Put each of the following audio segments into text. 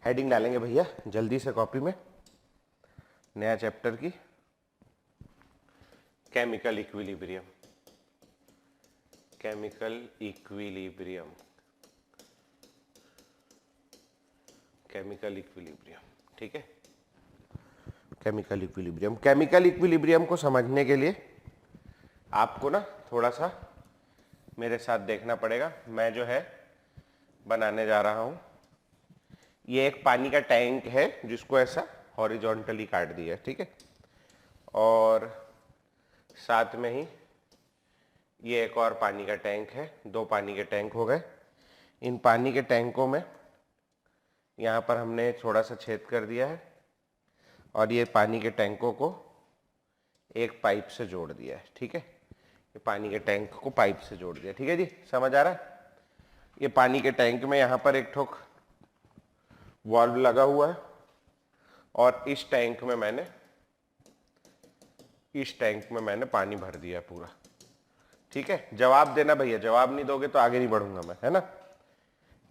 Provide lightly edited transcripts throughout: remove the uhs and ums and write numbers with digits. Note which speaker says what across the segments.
Speaker 1: Heading डालेंगे भैया जल्दी से कॉपी में, नया चैप्टर की, chemical equilibrium. Chemical equilibrium, chemical equilibrium, ठीक है। केमिकल इक्विलिब्रियम, केमिकल इक्विलिब्रियम को समझने के लिए आपको ना थोड़ा सा मेरे साथ देखना पड़ेगा। मैं जो है बनाने जा रहा हूं, ये एक पानी का टैंक है जिसको ऐसा हॉरिजॉन्टली काट दिया है, ठीक है। और साथ में ही ये एक और पानी का टैंक है, दो पानी के टैंक हो गए। इन पानी के टैंकों में यहाँ पर हमने थोड़ा सा छेद कर दिया है और ये पानी के टैंकों को एक पाइप से जोड़ दिया है, ठीक है। ये पानी के टैंक को पाइप से जोड़ दिया, ठीक है जी, समझ आ रहा है। ये पानी के टैंक में यहाँ पर एक ठोक वाल्व लगा हुआ है और इस टैंक में मैंने पानी भर दिया पूरा, ठीक है। जवाब देना भैया, जवाब नहीं दोगे तो आगे नहीं बढ़ूंगा मैं, है ना।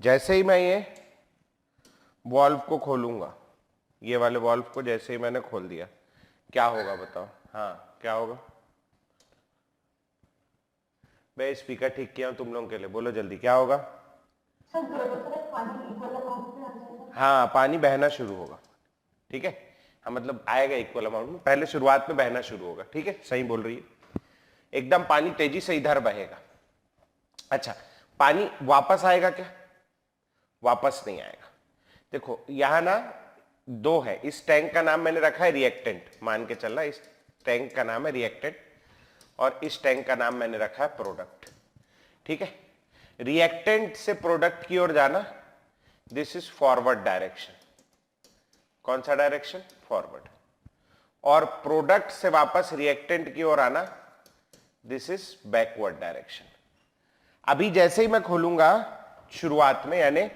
Speaker 1: जैसे ही मैं ये वाल्व को खोलूंगा, ये वाले वाल्व को जैसे ही मैंने खोल दिया, क्या होगा बताओ। हाँ क्या होगा? मैं स्पीकर ठीक किया हूं तुम लोगों के लिए, बोलो जल्दी क्या होगा। हाँ पानी बहना शुरू होगा, ठीक है। हाँ मतलब आएगा इक्वल अमाउंट में, पहले शुरुआत में बहना शुरू होगा, ठीक है, सही बोल रही है। एकदम पानी तेजी से इधर बहेगा। अच्छा पानी वापस आएगा क्या? वापस नहीं आएगा। देखो यहां ना दो है, इस टैंक का नाम मैंने रखा है रिएक्टेंट, मान के चलना इस टैंक का नाम है रिएक्टेंट और इस टैंक का नाम मैंने रखा है प्रोडक्ट, ठीक है। रिएक्टेंट से प्रोडक्ट की ओर जाना, दिस इज फॉरवर्ड डायरेक्शन। कौन सा डायरेक्शन? फॉरवर्ड। और प्रोडक्ट से वापस रिएक्टेंट की ओर आना, दिस इज बैकवर्ड डायरेक्शन। अभी जैसे ही मैं खोलूंगा शुरुआत में, यानी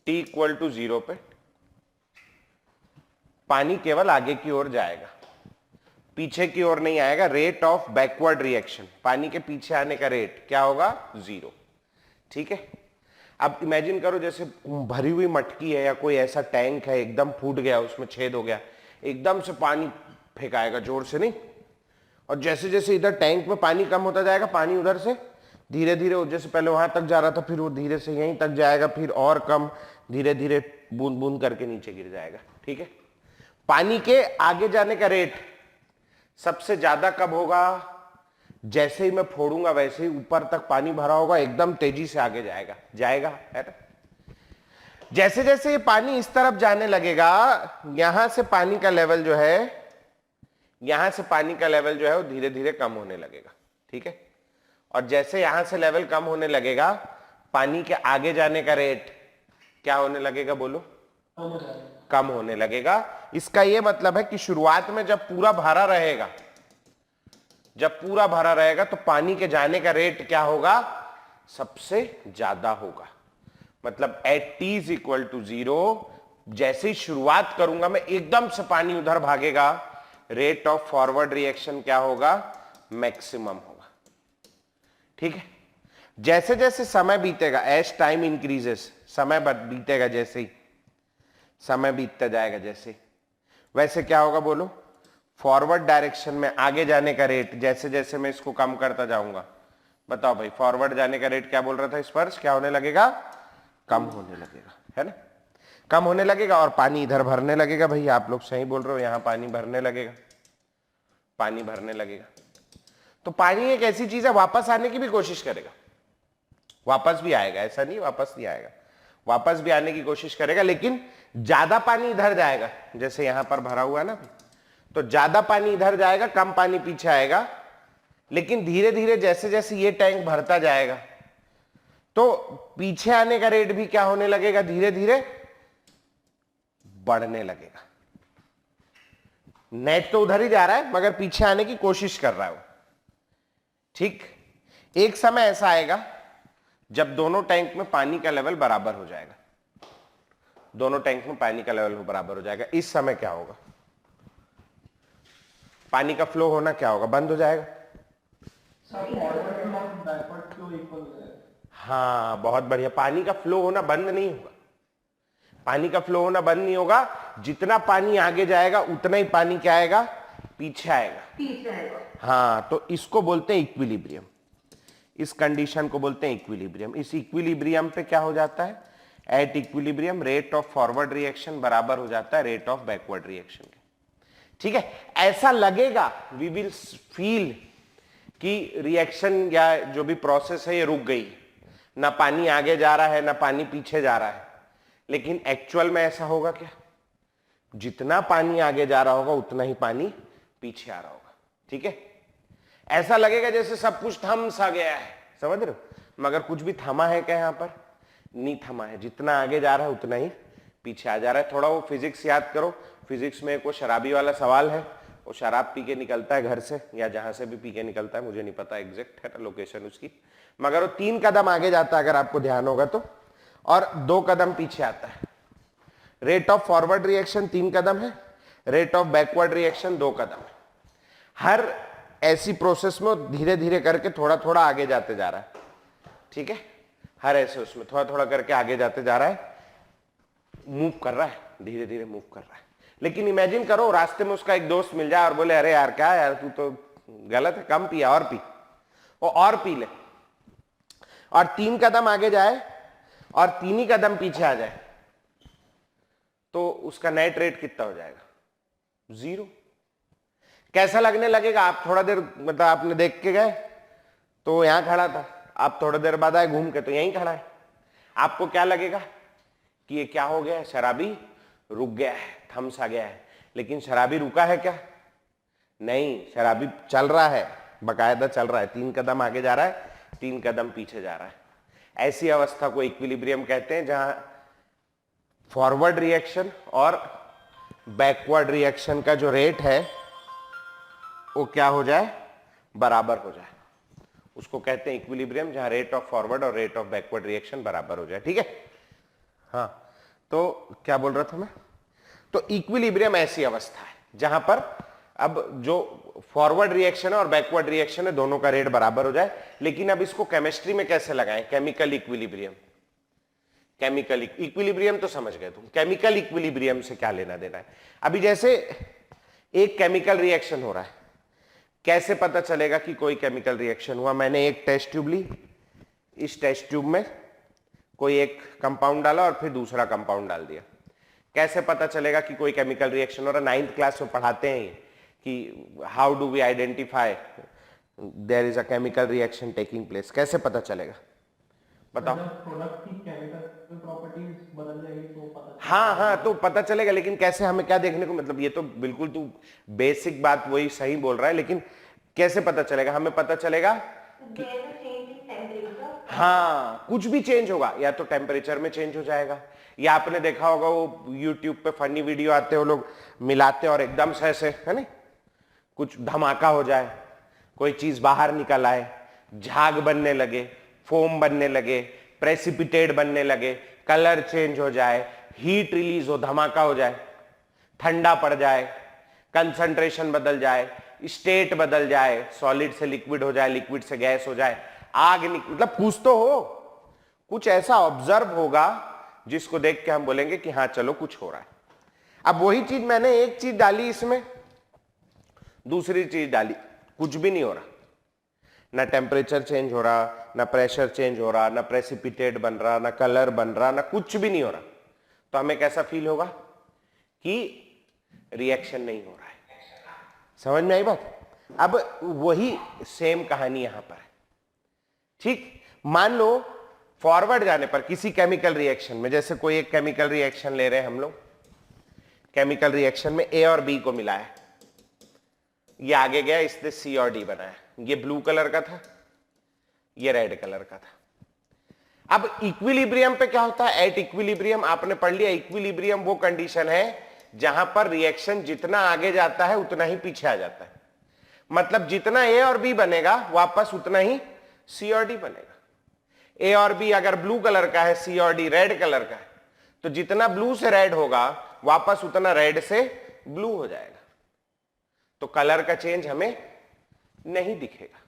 Speaker 1: t इक्वल टू 0 पे, पानी केवल आगे की ओर जाएगा, पीछे की ओर नहीं आएगा। रेट ऑफ बैकवर्ड रिएक्शन, पानी के पीछे आने का रेट क्या होगा? 0, ठीक है। अब इमेजिन करो जैसे भरी हुई मटकी है या कोई ऐसा टैंक है, एकदम फूट गया, उसमें छेद हो गया, एकदम से पानी फेंकाएगा जोर से, नहीं। और जैसे जैसे इधर टैंक में पानी कम होता जाएगा, पानी उधर से धीरे धीरे, जैसे पहले वहां तक जा रहा था, फिर वो धीरे से यहीं तक जाएगा, फिर और कम, धीरे धीरे बूंद बूंद करके नीचे गिर जाएगा, ठीक है। पानी के आगे जाने का रेट सबसे ज्यादा कब होगा? जैसे ही मैं फोड़ूंगा वैसे ही ऊपर तक पानी भरा होगा, एकदम तेजी से आगे जाएगा, है ना। जैसे जैसे ये पानी इस तरफ जाने लगेगा, यहां से पानी का लेवल जो है, वो धीरे धीरे कम होने लगेगा, ठीक है। और जैसे यहां से लेवल कम होने लगेगा, पानी के आगे जाने का रेट क्या होने लगेगा? बोलो। कम होने लगेगा। इसका यह मतलब है कि शुरुआत में जब पूरा भरा रहेगा तो पानी के जाने का रेट क्या होगा? सबसे ज्यादा होगा। मतलब at t is equal to 0, जैसे ही शुरुआत करूंगा मैं, एकदम से पानी उधर भागेगा, रेट ऑफ फॉरवर्ड रिएक्शन क्या होगा? मैक्सिमम होगा, ठीक है। जैसे जैसे समय बीतेगा, एज टाइम इंक्रीजेस, समय बीतेगा, जैसे ही समय बीतता जाएगा जैसे, वैसे क्या होगा? बोलो। फॉरवर्ड डायरेक्शन में आगे जाने का रेट, जैसे जैसे मैं इसको कम करता जाऊंगा, बताओ भाई, फॉरवर्ड जाने का रेट क्या बोल रहा था स्पर्श? क्या होने लगेगा? कम होने लगेगा, है ना, कम होने लगेगा। और पानी इधर भरने लगेगा। भाई आप लोग सही बोल रहे हो, यहां पानी भरने लगेगा। तो पानी एक ऐसी चीज है, वापस आने की भी कोशिश करेगा, वापस भी आएगा, ऐसा नहीं वापस नहीं आएगा, वापस भी आने की कोशिश करेगा, लेकिन ज्यादा पानी इधर जाएगा, जैसे यहां पर भरा हुआ है ना, तो ज्यादा पानी इधर जाएगा, कम पानी पीछे आएगा। लेकिन धीरे धीरे जैसे जैसे ये टैंक भरता जाएगा, तो पीछे आने का रेट भी क्या होने लगेगा? धीरे धीरे बढ़ने लगेगा। नेट तो उधर ही जा रहा है, मगर पीछे आने की कोशिश कर रहा है वो, ठीक। एक समय ऐसा आएगा जब दोनों टैंक में पानी का लेवल बराबर हो जाएगा, इस समय क्या होगा? पानी का फ्लो होना क्या होगा? बंद हो जाएगा। हाँ बहुत बढ़िया, पानी का फ्लो होना बंद नहीं होगा, पानी का फ्लो होना बंद नहीं होगा, जितना पानी आगे जाएगा उतना ही पानी क्या आएगा, पीछे आएगा। हाँ, तो इसको बोलते हैं इक्विलिब्रियम, इस कंडीशन को बोलते हैं इक्विलिब्रियम। इस इक्विलिब्रियम पे क्या हो जाता है, eight equilibrium rate of forward reaction बराबर हो जाता है रेट ऑफ बैकवर्ड रिएक्शन के। ठीक है, ऐसा लगेगा, वी विल फील कि रिएक्शन या जो भी प्रोसेस है ये रुक गई, ना पानी आगे जा रहा है ना पानी पीछे जा रहा है, लेकिन एक्चुअल में ऐसा होगा क्या, जितना पानी आगे जा रहा होगा उतना ही पानी पीछे आ रहा होगा। ठीक है, ऐसा लगेगा जैसे सब कुछ थम सा गया है, समझ रहे हो, मगर कुछ भी थमा है क्या, यहां पर नहीं थमा है, जितना आगे जा रहा है उतना ही पीछे आ जा रहा है। थोड़ा वो फिजिक्स याद करो, फिजिक्स में एक वो शराबी वाला सवाल है, वो शराब पी के निकलता है घर से या जहां से भी पी के निकलता है, मुझे नहीं पता एग्जैक्ट है लोकेशन उसकी, मगर वो 3 कदम आगे जाता है अगर आपको ध्यान होगा तो, और 2 कदम पीछे आता है। रेट ऑफ फॉरवर्ड रिएक्शन 3 कदम है, रेट ऑफ बैकवर्ड रिएक्शन 2 कदम है। हर ऐसी प्रोसेस में धीरे धीरे करके थोड़ा थोड़ा आगे जाते जा रहा है। ठीक है, हर ऐसे उसमें थोड़ा थोड़ा करके आगे जाते जा रहा है, मूव कर रहा है, धीरे धीरे मूव कर रहा है। लेकिन इमेजिन करो रास्ते में उसका एक दोस्त मिल जाए और बोले अरे यार क्या यार तू तो गलत है, कम पिया और पी, वो और पी ले, और 3 कदम आगे जाए और 3 ही कदम पीछे आ जाए, तो उसका नेट रेट कितना हो जाएगा, 0। कैसा लगने लगेगा, आप थोड़ा देर मतलब आपने देख के गए तो यहां खड़ा था, आप थोड़ा देर बाद आए घूम के तो यहीं खड़ा है, आपको क्या लगेगा कि ये क्या हो गया है, शराबी रुक गया है, थम सा गया है। लेकिन शराबी रुका है क्या, नहीं, शराबी चल रहा है, बकायदा चल रहा है, 3 कदम आगे जा रहा है 3 कदम पीछे जा रहा है। ऐसी अवस्था को इक्विलिब्रियम कहते हैं जहां फॉरवर्ड रिएक्शन और बैकवर्ड रिएक्शन का जो रेट है वो क्या हो जाए, बराबर हो जाए, उसको कहते हैं इक्विलिब्रियम, जहां रेट ऑफ फॉरवर्ड और रेट ऑफ बैकवर्ड रिएक्शन बराबर हो जाए। ठीक है, हाँ, तो क्या बोल रहा था मैं, तो इक्विलिब्रियम ऐसी अवस्था है जहां पर अब जो फॉरवर्ड रिएक्शन है और बैकवर्ड रिएक्शन है दोनों का रेट बराबर हो जाए। लेकिन अब इसको केमिस्ट्री में कैसे लगाएं, केमिकल इक्विलिब्रियम। केमिकल इक्विलिब्रियम तो समझ गए तुम, केमिकल इक्विलिब्रियम से क्या लेना देना है। अभी जैसे एक केमिकल रिएक्शन हो रहा है, कैसे पता चलेगा कि कोई केमिकल रिएक्शन हुआ, मैंने एक टेस्ट ट्यूब ली, इस टेस्ट ट्यूब में कोई एक कंपाउंड डाला और फिर दूसरा कंपाउंड डाल दिया, कैसे पता चलेगा कि कोई केमिकल रिएक्शन हो रहा है। 9th क्लास में पढ़ाते हैं कि how do we identify there is a chemical reaction taking place, कैसे पता चलेगा बताओ।
Speaker 2: प्रोडक्ट की केमिकल प्रॉपर्टीज बदल जाएगी तो पता,
Speaker 1: हाँ, तो पता चलेगा, लेकिन कैसे, हमें क्या देखने को, मतलब ये तो बिल्कुल तू बेसिक बात वही सही बोल रहा है, लेकिन कैसे पता चलेगा, हमें पता चलेगा कि हाँ, कुछ भी चेंज होगा, या तो टेम्परेचर में चेंज हो जाएगा, या आपने देखा होगा वो यूट्यूब पे फनी वीडियो आते हैं, वो लोग मिलाते और एकदम से ऐसे, है ना, कुछ धमाका हो जाए, कोई चीज बाहर निकल आए, झाग बनने लगे, फोम बनने लगे, प्रेसिपिटेट बनने लगे, कलर चेंज हो जाए, हीट रिलीज हो, धमाका हो जाए, ठंडा पड़ जाए, कंसंट्रेशन बदल जाए, स्टेट बदल जाए, सॉलिड से लिक्विड हो जाए, लिक्विड से गैस हो जाए, आग मतलब कुछ तो हो, कुछ ऐसा ऑब्जर्व होगा जिसको देख के हम बोलेंगे कि हाँ चलो कुछ हो रहा है। अब वही चीज मैंने एक चीज डाली इसमें, दूसरी चीज डाली, कुछ भी नहीं हो रहा, ना टेम्परेचर चेंज हो रहा, ना प्रेशर चेंज हो रहा, ना प्रेसिपिटेट बन रहा, ना कलर बन रहा, ना कुछ भी नहीं हो रहा, तो हमें कैसा फील होगा कि रिएक्शन नहीं हो रहा है। समझ में आई बात। अब वही सेम कहानी यहां पर है। ठीक, मान लो फॉरवर्ड जाने पर किसी केमिकल रिएक्शन में, जैसे कोई एक केमिकल रिएक्शन ले रहे हैं हम लोग, केमिकल रिएक्शन में ए और बी को मिलाया, ये आगे गया, इसने सी और डी बनाया, ये ब्लू कलर का था, ये रेड कलर का था। अब इक्विलिब्रियम पे क्या होता है, एट इक्विलिब्रियम आपने पढ़ लिया, इक्विलिब्रियम वो कंडीशन है जहां पर रिएक्शन जितना आगे जाता है उतना ही पीछे आ जाता है, मतलब जितना ए और बी बनेगा वापस उतना ही सी और डी बनेगा। ए और बी अगर ब्लू कलर का है, सी और डी रेड कलर का है, तो जितना ब्लू से रेड होगा वापस उतना रेड से ब्लू हो जाएगा। तो कलर का चेंज हमें नहीं दिखेगा,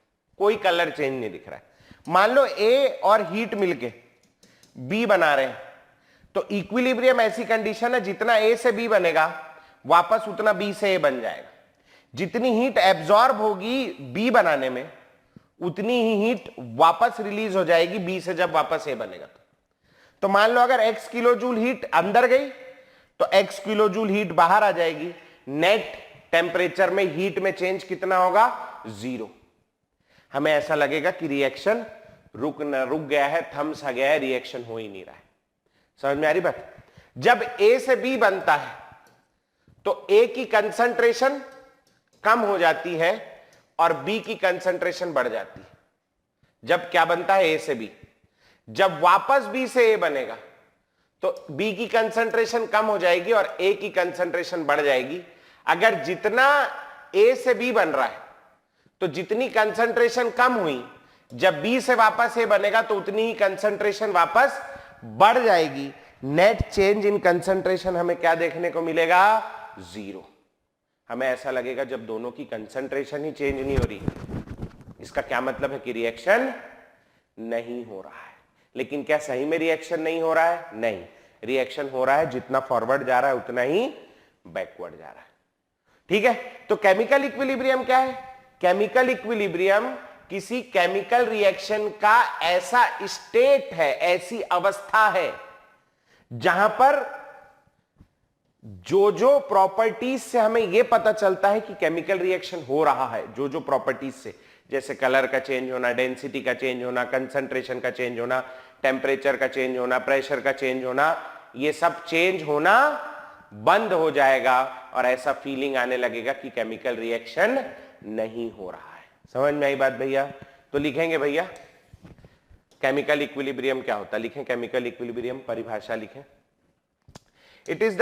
Speaker 1: कोई कलर चेंज नहीं दिख रहा है। मान लो ए और हीट मिलके बी बना रहे हैं, तो इक्विलिब्रियम ऐसी कंडीशन है जितना ए से बी बनेगा वापस उतना बी से ए बन जाएगा। जितनी हीट एब्जॉर्ब होगी बी बनाने में उतनी ही हीट वापस रिलीज हो जाएगी बी से जब वापस ए बनेगा। तो मान लो अगर x किलो जूल हीट अंदर गई तो x किलो जूल हीट बाहर आ जाएगी। नेट टेम्परेचर में हीट में चेंज कितना होगा? 0। हमें ऐसा लगेगा कि रिएक्शन रुक गया है, थम सा गया है, रिएक्शन हो ही नहीं रहा है। समझ में आ रही बात? जब A से B बनता है तो A की कंसंट्रेशन कम हो जाती है और B की कंसंट्रेशन बढ़ जाती है। जब क्या बनता है? A से B। जब वापस B से A बनेगा तो B की कंसंट्रेशन कम हो जाएगी और A की कंसंट्रेशन बढ़ जाएगी। अगर जितना A से B बन रहा है तो जितनी कंसंट्रेशन कम हुई, जब B से वापस A बनेगा तो उतनी ही कंसंट्रेशन वापस बढ़ जाएगी। नेट चेंज इन कंसंट्रेशन हमें क्या देखने को मिलेगा? 0। हमें ऐसा लगेगा जब दोनों की कंसंट्रेशन ही चेंज नहीं हो रही, इसका क्या मतलब है कि रिएक्शन नहीं हो रहा है। लेकिन क्या सही में रिएक्शन नहीं हो रहा है? नहीं, रिएक्शन हो रहा है। जितना फॉरवर्ड जा रहा है उतना ही बैकवर्ड जा रहा है। ठीक है, तो केमिकल इक्विलिब्रियम क्या है? केमिकल इक्विलिब्रियम किसी केमिकल रिएक्शन का ऐसा स्टेट है, ऐसी अवस्था है जहां पर जो जो प्रॉपर्टीज से हमें यह पता चलता है कि केमिकल रिएक्शन हो रहा है, जो जो प्रॉपर्टीज से, जैसे कलर का चेंज होना, डेंसिटी का चेंज होना, कंसंट्रेशन का चेंज होना, टेम्परेचर का चेंज होना, प्रेशर का चेंज होना, ये सब चेंज होना बंद हो जाएगा और ऐसा फीलिंग आने लगेगा कि केमिकल रिएक्शन नहीं हो रहा है। समझ में आई बात भैया? तो लिखेंगे भैया केमिकल इक्विलिब्रियम क्या होता है। लिखें केमिकल इक्विलिब्रियम, परिभाषा लिखें। It is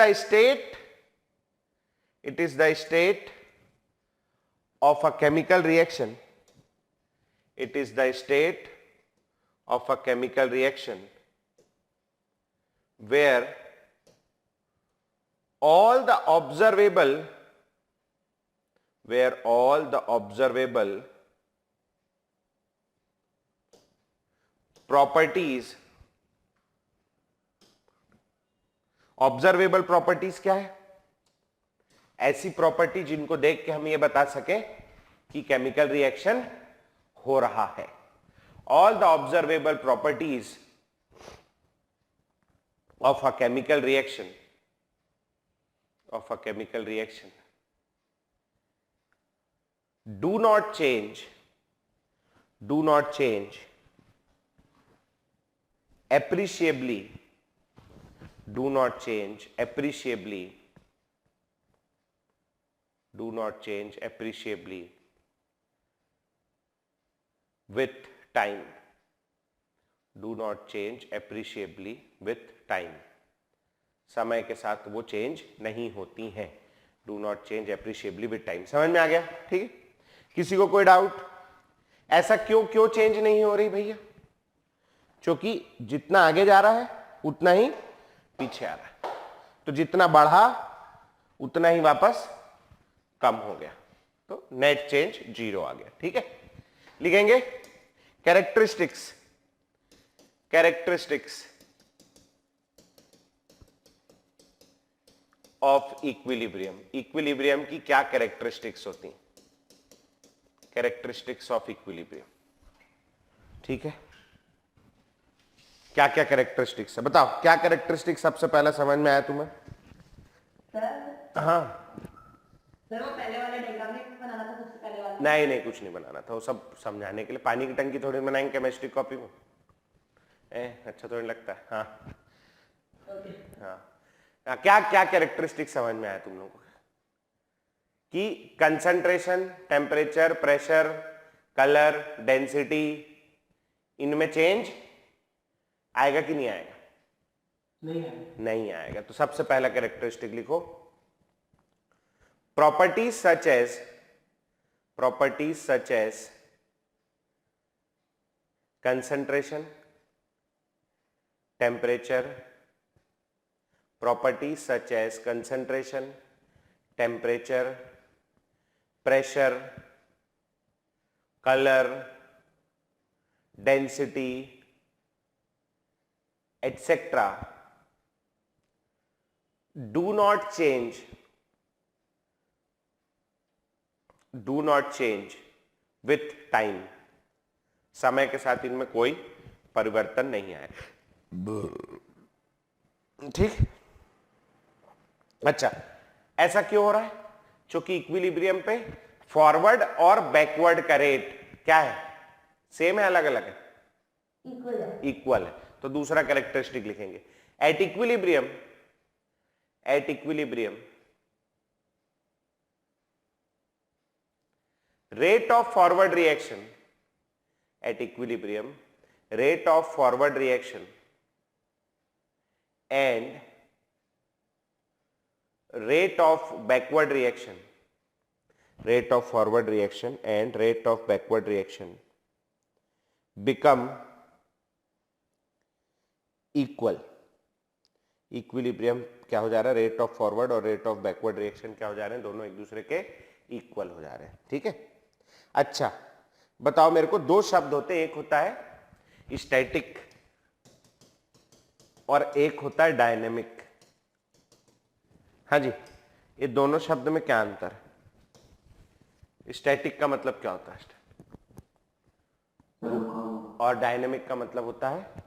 Speaker 1: the state of a chemical reaction, it is the state of a chemical reaction where all the observable properties, observable properties क्या है? ऐसी प्रॉपर्टी जिनको देख के हम ये बता सके कि केमिकल रिएक्शन हो रहा है। All the observable properties of a chemical reaction do not change appreciably with time. Do not change appreciably with time. समय के साथ वो चेंज नहीं होती हैं। Do not change appreciably with time. समझ में आ गया? ठीक है, किसी को कोई डाउट? ऐसा क्यों चेंज नहीं हो रही भैया? क्योंकि जितना आगे जा रहा है उतना ही पीछे आ रहा है, तो जितना बढ़ा उतना ही वापस कम हो गया, तो नेट चेंज 0 आ गया। ठीक है, लिखेंगे कैरेक्टरिस्टिक्स ऑफ इक्विलिब्रियम। इक्विलिब्रियम की क्या कैरेक्टरिस्टिक्स होती हैं? Characteristics of equilibrium. ठीक है, क्या क्या कैरेक्टरिस्टिक्स है बताओ? क्या कैरेक्टरिस्टिक्स सबसे पहला समझ में आया तुम्हें?
Speaker 3: सर,
Speaker 1: हाँ,
Speaker 3: सर वो पहले वाला डायग्राम नहीं बनाना था, सबसे पहले वाला?
Speaker 1: नहीं कुछ नहीं बनाना था, वो सब समझाने के लिए। पानी की टंकी थोड़ी बनाएंगे केमिस्ट्री कॉपी में? अच्छा थोड़ी लगता है। हाँ
Speaker 3: ओके।
Speaker 1: हाँ, क्या क्या कैरेक्टरिस्टिक समझ में आया तुम लोगों को? कि concentration, temperature, pressure, colour, density, इनमें चेंज आएगा कि नहीं आएगा? नहीं आएगा। तो सबसे पहला कैरेक्टरिस्टिक लिखो, properties such as concentration, temperature, properties such as concentration, temperature, pressure, color, density, etc. Do not change with time, समय के साथ इनमें कोई परिवर्तन नहीं आए। ठीक, अच्छा, ऐसा क्यों हो रहा है? क्योंकि इक्विलिब्रियम पे फॉरवर्ड और बैकवर्ड का रेट क्या है? सेम है, अलग अलग है?
Speaker 3: इक्वल है।
Speaker 1: इक्वल है। तो दूसरा कैरेक्टरिस्टिक लिखेंगे, at equilibrium rate of forward reaction, at equilibrium rate of forward reaction and rate of backward reaction, rate of forward reaction and rate of backward reaction become equal। Equilibrium क्या हो जा रहा है? Rate of forward और rate of backward reaction क्या हो जा रहे हैं? दोनों एक दूसरे के इक्वल हो जा रहे हैं। ठीक है, अच्छा बताओ मेरे को, दो शब्द होते हैं, एक होता है स्टैटिक और एक होता है डायनेमिक। हाँ जी, ये दोनों शब्द में क्या अंतर है? स्टैटिक का मतलब क्या होता है? और डायनेमिक का मतलब होता है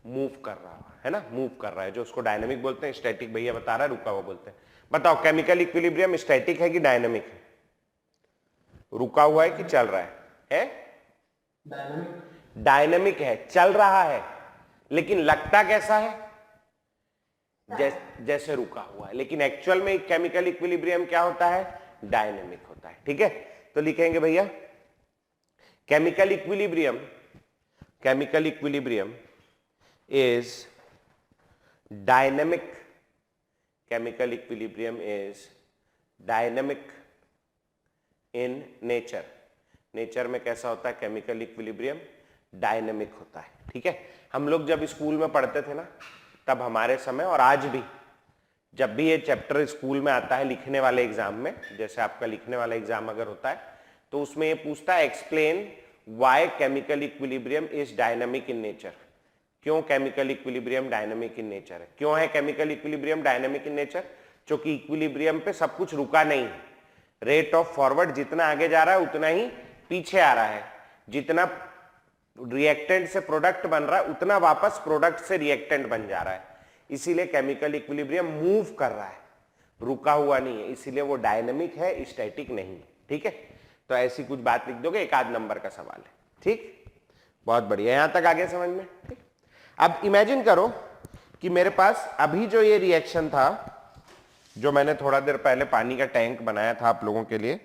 Speaker 1: मूव कर रहा है ना, मूव कर रहा है, जो उसको डायनेमिक बोलते हैं। स्टैटिक भैया बता रहा है रुका हुआ बोलते हैं। बताओ केमिकल इक्विलिब्रियम स्टैटिक है कि डायनेमिक है? रुका हुआ है कि चल रहा है? डायनेमिक है, चल रहा है, लेकिन लगता कैसा है? जैसे रुका हुआ है, लेकिन एक्चुअल में केमिकल इक्विलिब्रियम क्या होता है? डायनेमिक होता है। ठीक है, तो लिखेंगे भैया chemical equilibrium is dynamic, chemical equilibrium is dynamic in nature। Nature में कैसा होता है केमिकल इक्विलिब्रियम? डायनेमिक होता है। ठीक है, हम लोग जब स्कूल में पढ़ते थे ना, तब हमारे समय और आज भी जब भी ये चैप्टर स्कूल में आता है लिखने वाले एग्जाम में, जैसे आपका लिखने वाला एग्जाम अगर होता है तो उसमें ये पूछता है explain why chemical equilibrium is dynamic in nature. क्यों chemical equilibrium dynamic in nature है? क्यों है chemical equilibrium dynamic in nature? क्योंकि इक्विलिब्रियम पे सब कुछ रुका नहीं है। रेट ऑफ फॉरवर्ड जितना आगे जा रहा है उतना ही पीछे आ रहा है, जितना रिएक्टेंट से प्रोडक्ट बन रहा है उतना वापस प्रोडक्ट से रिएक्टेंट बन जा रहा है। इसीलिए केमिकल इक्विलिब्रियम मूव कर रहा है, रुका हुआ नहीं है, इसीलिए वो डायनेमिक है, स्टैटिक नहीं है। ठीक है, तो ऐसी कुछ बात लिख दोगे, एक आध नंबर का सवाल है। ठीक, बहुत बढ़िया, यहां तक आगे समझ में? ठीक, अब इमेजिन करो कि मेरे पास अभी जो ये रिएक्शन था, जो मैंने थोड़ा देर पहले पानी का टैंक बनाया था आप लोगों के लिए,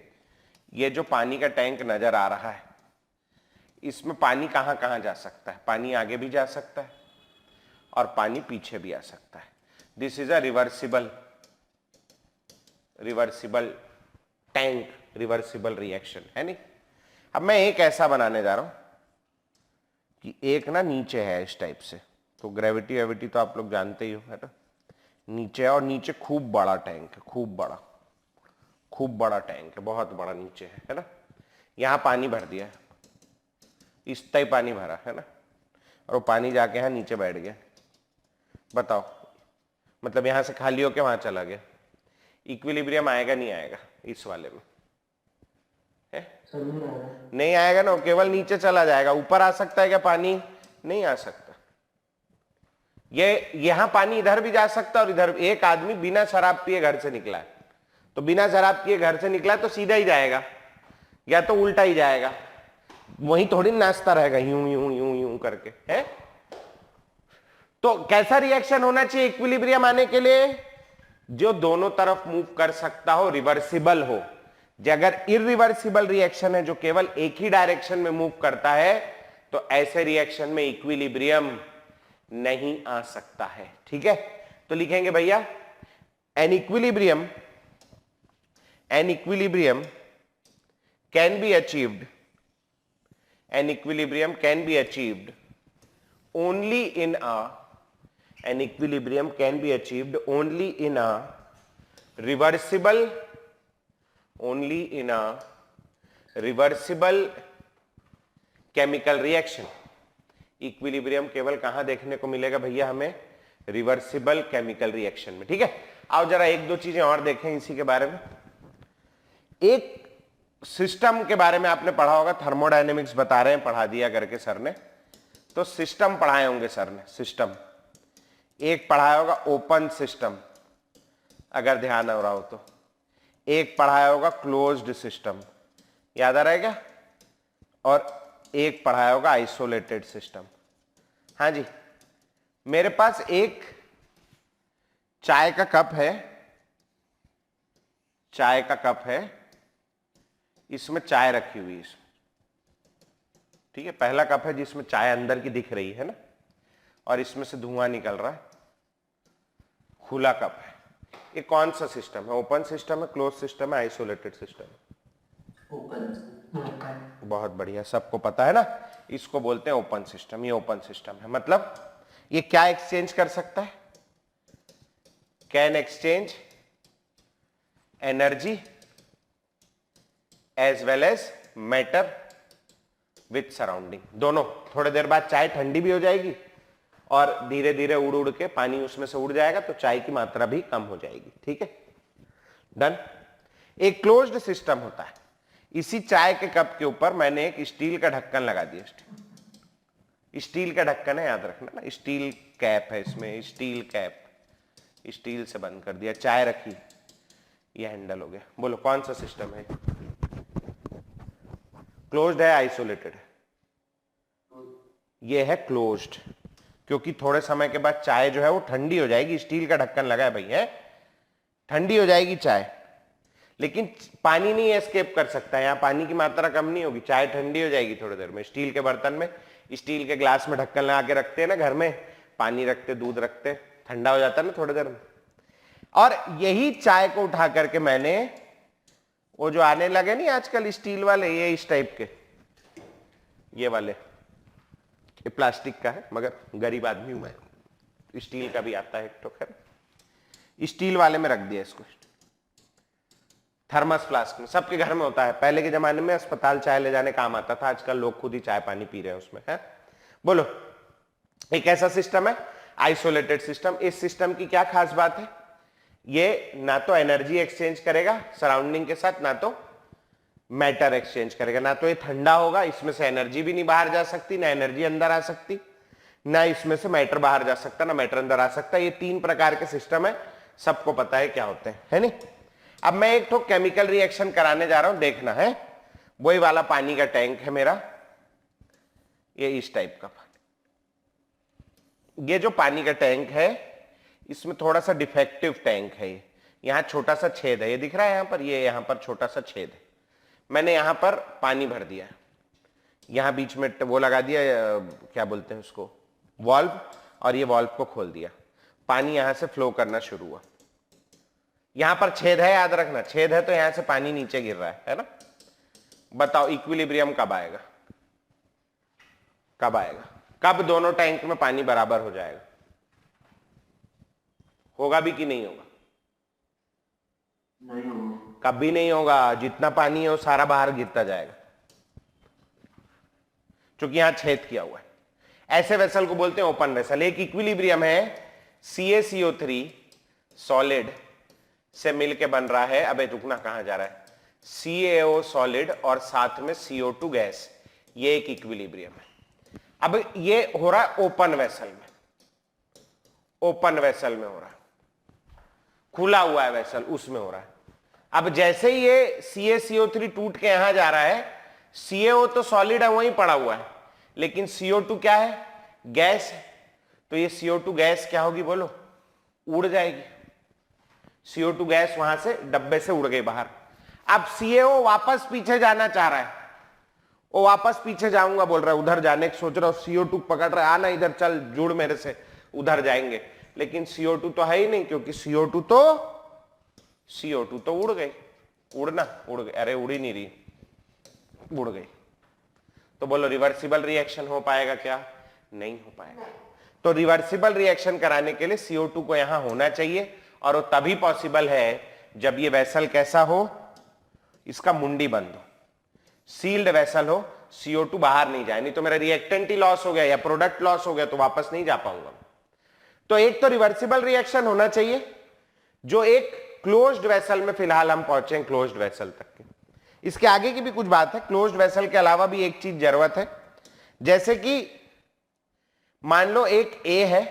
Speaker 1: ये जो पानी का टैंक नजर आ रहा है, इसमें पानी कहां कहां जा सकता है? पानी आगे भी जा सकता है और पानी पीछे भी आ सकता है। This is a reversible tank, reversible reaction है नहीं। अब मैं एक ऐसा बनाने जा रहा हूं कि एक ना नीचे है इस टाइप से, तो ग्रेविटी तो आप लोग जानते ही हो, है ना? नीचे है और नीचे खूब बड़ा टैंक है, खूब बड़ा टैंक है, बहुत बड़ा नीचे है ना? यहां पानी भर दिया है, इस टाइप पानी भरा है ना, और वो पानी जाके यहां नीचे बैठ गया। बताओ, मतलब यहां से खाली होके वहां चला गया, इक्विलिब्रियम आएगा नहीं आएगा इस वाले में? नहीं आएगा ना, केवल नीचे चला जाएगा। ऊपर आ सकता है क्या पानी? नहीं आ सकता। ये यहां पानी इधर भी जा सकता है और इधर। एक आदमी बिना शराब पिए घर से निकला है, तो बिना शराब पिए घर से निकला तो सीधा ही जाएगा या तो उल्टा ही जाएगा, वहीं थोड़ी नाचता रहेगा यूं यूं यूं यूं करके, है? तो कैसा रिएक्शन होना चाहिए इक्विलिब्रियम आने के लिए? जो दोनों तरफ मूव कर सकता हो, रिवर्सिबल हो। अगर इरिवर्सिबल रिएक्शन है जो केवल एक ही डायरेक्शन में मूव करता है, तो ऐसे रिएक्शन में इक्विलिब्रियम नहीं आ सकता है। ठीक है, तो लिखेंगे भैया an equilibrium can be achieved, an equilibrium can be achieved only in a reversible chemical reaction। Equilibrium केवल कहां देखने को मिलेगा भैया हमें? रिवर्सिबल केमिकल रिएक्शन में। ठीक है, आओ जरा एक दो चीजें और देखें इसी के बारे में। एक सिस्टम के बारे में आपने पढ़ा होगा, थर्मोडायनेमिक्स बता रहे हैं, पढ़ा दिया करके सर ने, तो सिस्टम पढ़ाए होंगे सर ने। सिस्टम एक पढ़ाया होगा ओपन सिस्टम, अगर ध्यान हो रहा हो तो। एक पढ़ाया होगा क्लोज्ड सिस्टम, याद आ रहा है क्या? और एक पढ़ाया होगा आइसोलेटेड सिस्टम। हाँ जी, मेरे पास एक चाय का कप है, चाय का कप है, इसमें चाय रखी हुई है इसमें। ठीक है, पहला कप है जिसमें चाय अंदर की दिख रही है ना, और इसमें से धुआं निकल रहा है, खुला कप है। ये कौन सा सिस्टम है? ओपन सिस्टम है, क्लोज सिस्टम है, आइसोलेटेड सिस्टम है?
Speaker 2: ओपन।
Speaker 1: बहुत बढ़िया, सबको पता है ना, इसको बोलते हैं ओपन सिस्टम। ये ओपन सिस्टम है, मतलब ये क्या एक्सचेंज कर सकता है? Can exchange energy as well as matter with surrounding, दोनों। थोड़ी देर बाद चाय ठंडी भी हो जाएगी और धीरे धीरे उड़ उड़ के पानी उसमें से उड़ जाएगा, तो चाय की मात्रा भी कम हो जाएगी। ठीक है, डन। एक क्लोज्ड सिस्टम होता है, इसी चाय के कप के ऊपर मैंने एक स्टील का ढक्कन लगा दिया। स्टील का ढक्कन है, याद रखना ना, स्टील कैप है इसमें, स्टील कैप, स्टील से बंद कर दिया, चाय रखी, ये हैंडल हो गया। बोलो कौन सा सिस्टम है? क्लोज्ड है, आइसोलेटेड है? ये है क्लोज्ड, क्योंकि थोड़े समय के बाद चाय जो है वो ठंडी हो जाएगी। स्टील का ढक्कन लगा है भाई, है, ठंडी हो जाएगी चाय, लेकिन पानी नहीं एस्केप कर सकता है, यहां पानी की मात्रा कम नहीं होगी, चाय ठंडी हो जाएगी थोड़ी देर में। स्टील के बर्तन में, स्टील के ग्लास में ढक्कन लगा के रखते हैं ना घर में, पानी रखते, दूध रखते, ठंडा हो जाता है ना थोड़ी देर में। और यही चाय को उठा करके मैंने, वो जो आने लगे नहीं आजकल स्टील वाले, ये इस टाइप के, ये वाले, ये प्लास्टिक का है मगर गरीब आदमी हूं मैं, स्टील का भी आता है एक तो, खैर स्टील वाले में रख दिया इसको, थर्मस फ्लास्क में। सबके घर में होता है, पहले के जमाने में अस्पताल चाय ले जाने काम आता था, आजकल लोग खुद ही चाय पानी पी रहे हैं उसमें, है। बोलो, एक ऐसा सिस्टम है आइसोलेटेड सिस्टम। इस सिस्टम की क्या खास बात है? ये ना तो एनर्जी एक्सचेंज करेगा सराउंडिंग के साथ, ना तो मैटर एक्सचेंज करेगा। ना तो ये ठंडा होगा, इसमें से एनर्जी भी नहीं बाहर जा सकती, ना एनर्जी अंदर आ सकती, ना इसमें से मैटर बाहर जा सकता, ना मैटर अंदर आ सकता। ये तीन प्रकार के सिस्टम है, सबको पता है क्या होते हैं, है नहीं। अब मैं एक तो केमिकल रिएक्शन कराने जा रहा हूं, देखना है। वही वाला पानी का टैंक है मेरा, ये इस टाइप का पानी। ये जो पानी का टैंक है, इसमें थोड़ा सा डिफेक्टिव टैंक है। यहां छोटा सा छेद है, ये दिख रहा है यहां पर, ये यहां पर छोटा सा छेद है। मैंने यहां पर पानी भर दिया, यहां बीच में वो लगा दिया, क्या बोलते हैं उसको, वॉल्व, और ये वॉल्व को खोल दिया, पानी यहां से फ्लो करना शुरू हुआ। यहां पर छेद है, याद रखना, छेद है तो यहां से पानी नीचे गिर रहा है ना। बताओ इक्विलिब्रियम कब आएगा? कब आएगा? कब दोनों टैंक में पानी बराबर हो जाएगा? होगा भी कि नहीं होगा?
Speaker 2: नहीं होगा।
Speaker 1: कभी नहीं होगा, जितना पानी है वो सारा बाहर गिरता जाएगा, क्योंकि यहां छेद किया हुआ है। ऐसे वेसल को बोलते हैं ओपन वेसल। एक इक्विलिब्रियम है, CaCO3 सॉलिड से मिलके बन रहा है, अबे रुकना, कहां जा रहा है, CaO सॉलिड और साथ में CO2 गैस, ये एक इक्विलिब्रियम है। अब ये हो रहा है ओपन वेसल में, ओपन वेसल में हो रहा है, खुला हुआ है वेसल, उसमें हो रहा है। अब जैसे ही ये CaCO3 टूट के यहां जा रहा है, CaO तो सॉलिड है, वहीं पड़ा हुआ है, लेकिन CO2 क्या है? गैस है। तो ये CO2 गैस क्या होगी बोलो? उड़ जाएगी। CO2 गैस वहां से डब्बे से उड़ गई बाहर। अब CaO वापस पीछे जाना चाह रहा है, वो वापस पीछे जाऊंगा बोल रहा है, उधर जाने की सोच रहा हूं, CO2 पकड़ रहा है, आना इधर, चल जुड़ मेरे से, उधर जाएंगे, लेकिन CO2 तो है ही नहीं, क्योंकि CO2 तो उड़ गई। उड़ना, उड़ गई, अरे उड़ ही नहीं रही, उड़ गई। तो बोलो रिवर्सिबल रिएक्शन हो पाएगा क्या? नहीं हो पाएगा। तो रिवर्सिबल रिएक्शन कराने के लिए CO2 को यहां होना चाहिए, और वो तभी पॉसिबल है जब ये वेसल कैसा हो, इसका मुंडी बंद हो, सील्ड वेसल हो, CO2 बाहर नहीं जाए, नहीं तो मेरा रिएक्टेंट ही लॉस हो गया या प्रोडक्ट लॉस हो गया तो वापस नहीं जा पाऊंगा। तो एक तो रिवर्सिबल रिएक्शन होना चाहिए जो एक क्लोज्ड वेसल में, फिलहाल हम पहुंचे क्लोज्ड वेसल तक के, इसके आगे की भी कुछ बात है। क्लोज्ड वेसल के अलावा भी एक चीज जरूरत है, जैसे कि मान लो एक ए है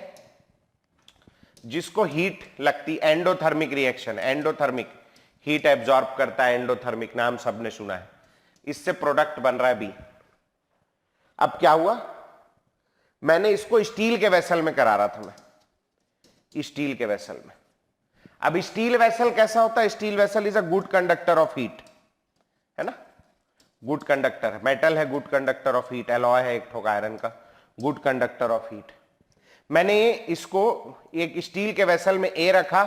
Speaker 1: जिसको हीट लगती, endothermic reaction, endothermic heat absorb करता है, एंडोथर्मिक नाम सबने सुना है, इससे प्रोडक्ट बन रहा है बी। अब क्या हुआ, मैंने इसको स्टील के वेसल में करा रहा था, मैं स्टील के वेसल में। अब स्टील वेसल कैसा होता है, steel vessel is a good conductor of heat, है ना, गुड कंडक्टर है, मेटल है good conductor of heat, alloy है एक ठोक आयरन का, गुड कंडक्टर ऑफ हीट। मैंने इसको एक स्टील के वेसल में ए रखा,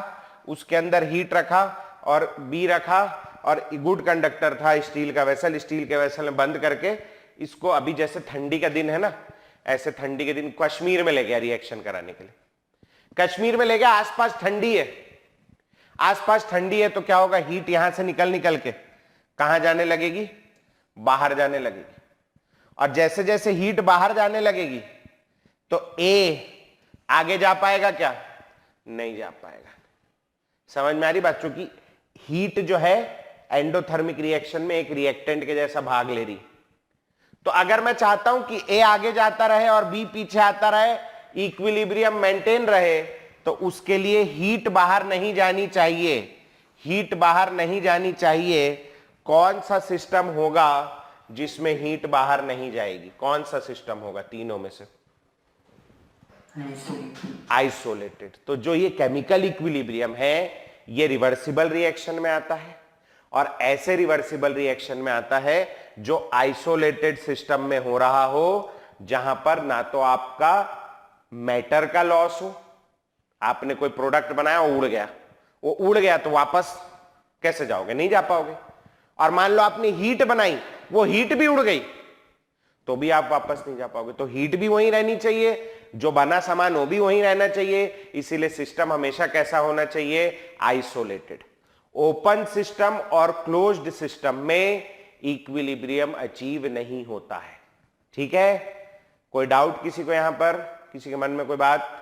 Speaker 1: उसके अंदर हीट रखा और बी रखा, और गुड कंडक्टर था स्टील का वेसल, स्टील के वेसल में बंद करके इसको, अभी जैसे ठंडी का दिन है ना, ऐसे ठंडी के दिन कश्मीर में ले गया रिएक्शन कराने के लिए, कश्मीर में ले गया, आसपास ठंडी है, आसपास ठंडी है तो क्या होगा, हीट यहां से निकल निकल के कहां जाने लगेगी, बाहर जाने लगेगी, और जैसे जैसे हीट बाहर जाने लगेगी तो ए आगे जा पाएगा क्या, नहीं जा पाएगा। समझ में आ रही बात, चूंकि हीट जो है एंडोथर्मिक रिएक्शन में एक रिएक्टेंट के जैसा भाग ले रही, तो अगर मैं चाहता हूं कि ए आगे जाता रहे और बी पीछे आता रहे, इक्विलिब्रियम मेंटेन रहे, तो उसके लिए हीट बाहर नहीं जानी चाहिए, हीट बाहर नहीं जानी चाहिए। कौन सा सिस्टम होगा जिसमें हीट बाहर नहीं जाएगी, कौन सा सिस्टम होगा तीनों में से, आइसोलेटेड। तो जो ये केमिकल इक्विलिब्रियम है ये रिवर्सिबल रिएक्शन में आता है, और ऐसे रिवर्सिबल रिएक्शन में आता है जो आइसोलेटेड सिस्टम में हो रहा हो, जहां पर ना तो आपका मैटर का लॉस हो, आपने कोई प्रोडक्ट बनाया उड़ गया, वो उड़ गया तो वापस कैसे जाओगे, नहीं जा पाओगे, और मान लो आपने हीट बनाई, वो हीट भी उड़ गई तो भी आप वापस नहीं जा पाओगे। तो हीट भी वहीं रहनी चाहिए, जो बना सामान वो भी वहीं रहना चाहिए, इसीलिए सिस्टम हमेशा कैसा होना चाहिए, आइसोलेटेड। ओपन सिस्टम और क्लोज्ड सिस्टम में इक्विलिब्रियम अचीव नहीं होता है। ठीक है, कोई डाउट किसी को यहां पर, किसी के मन में कोई बात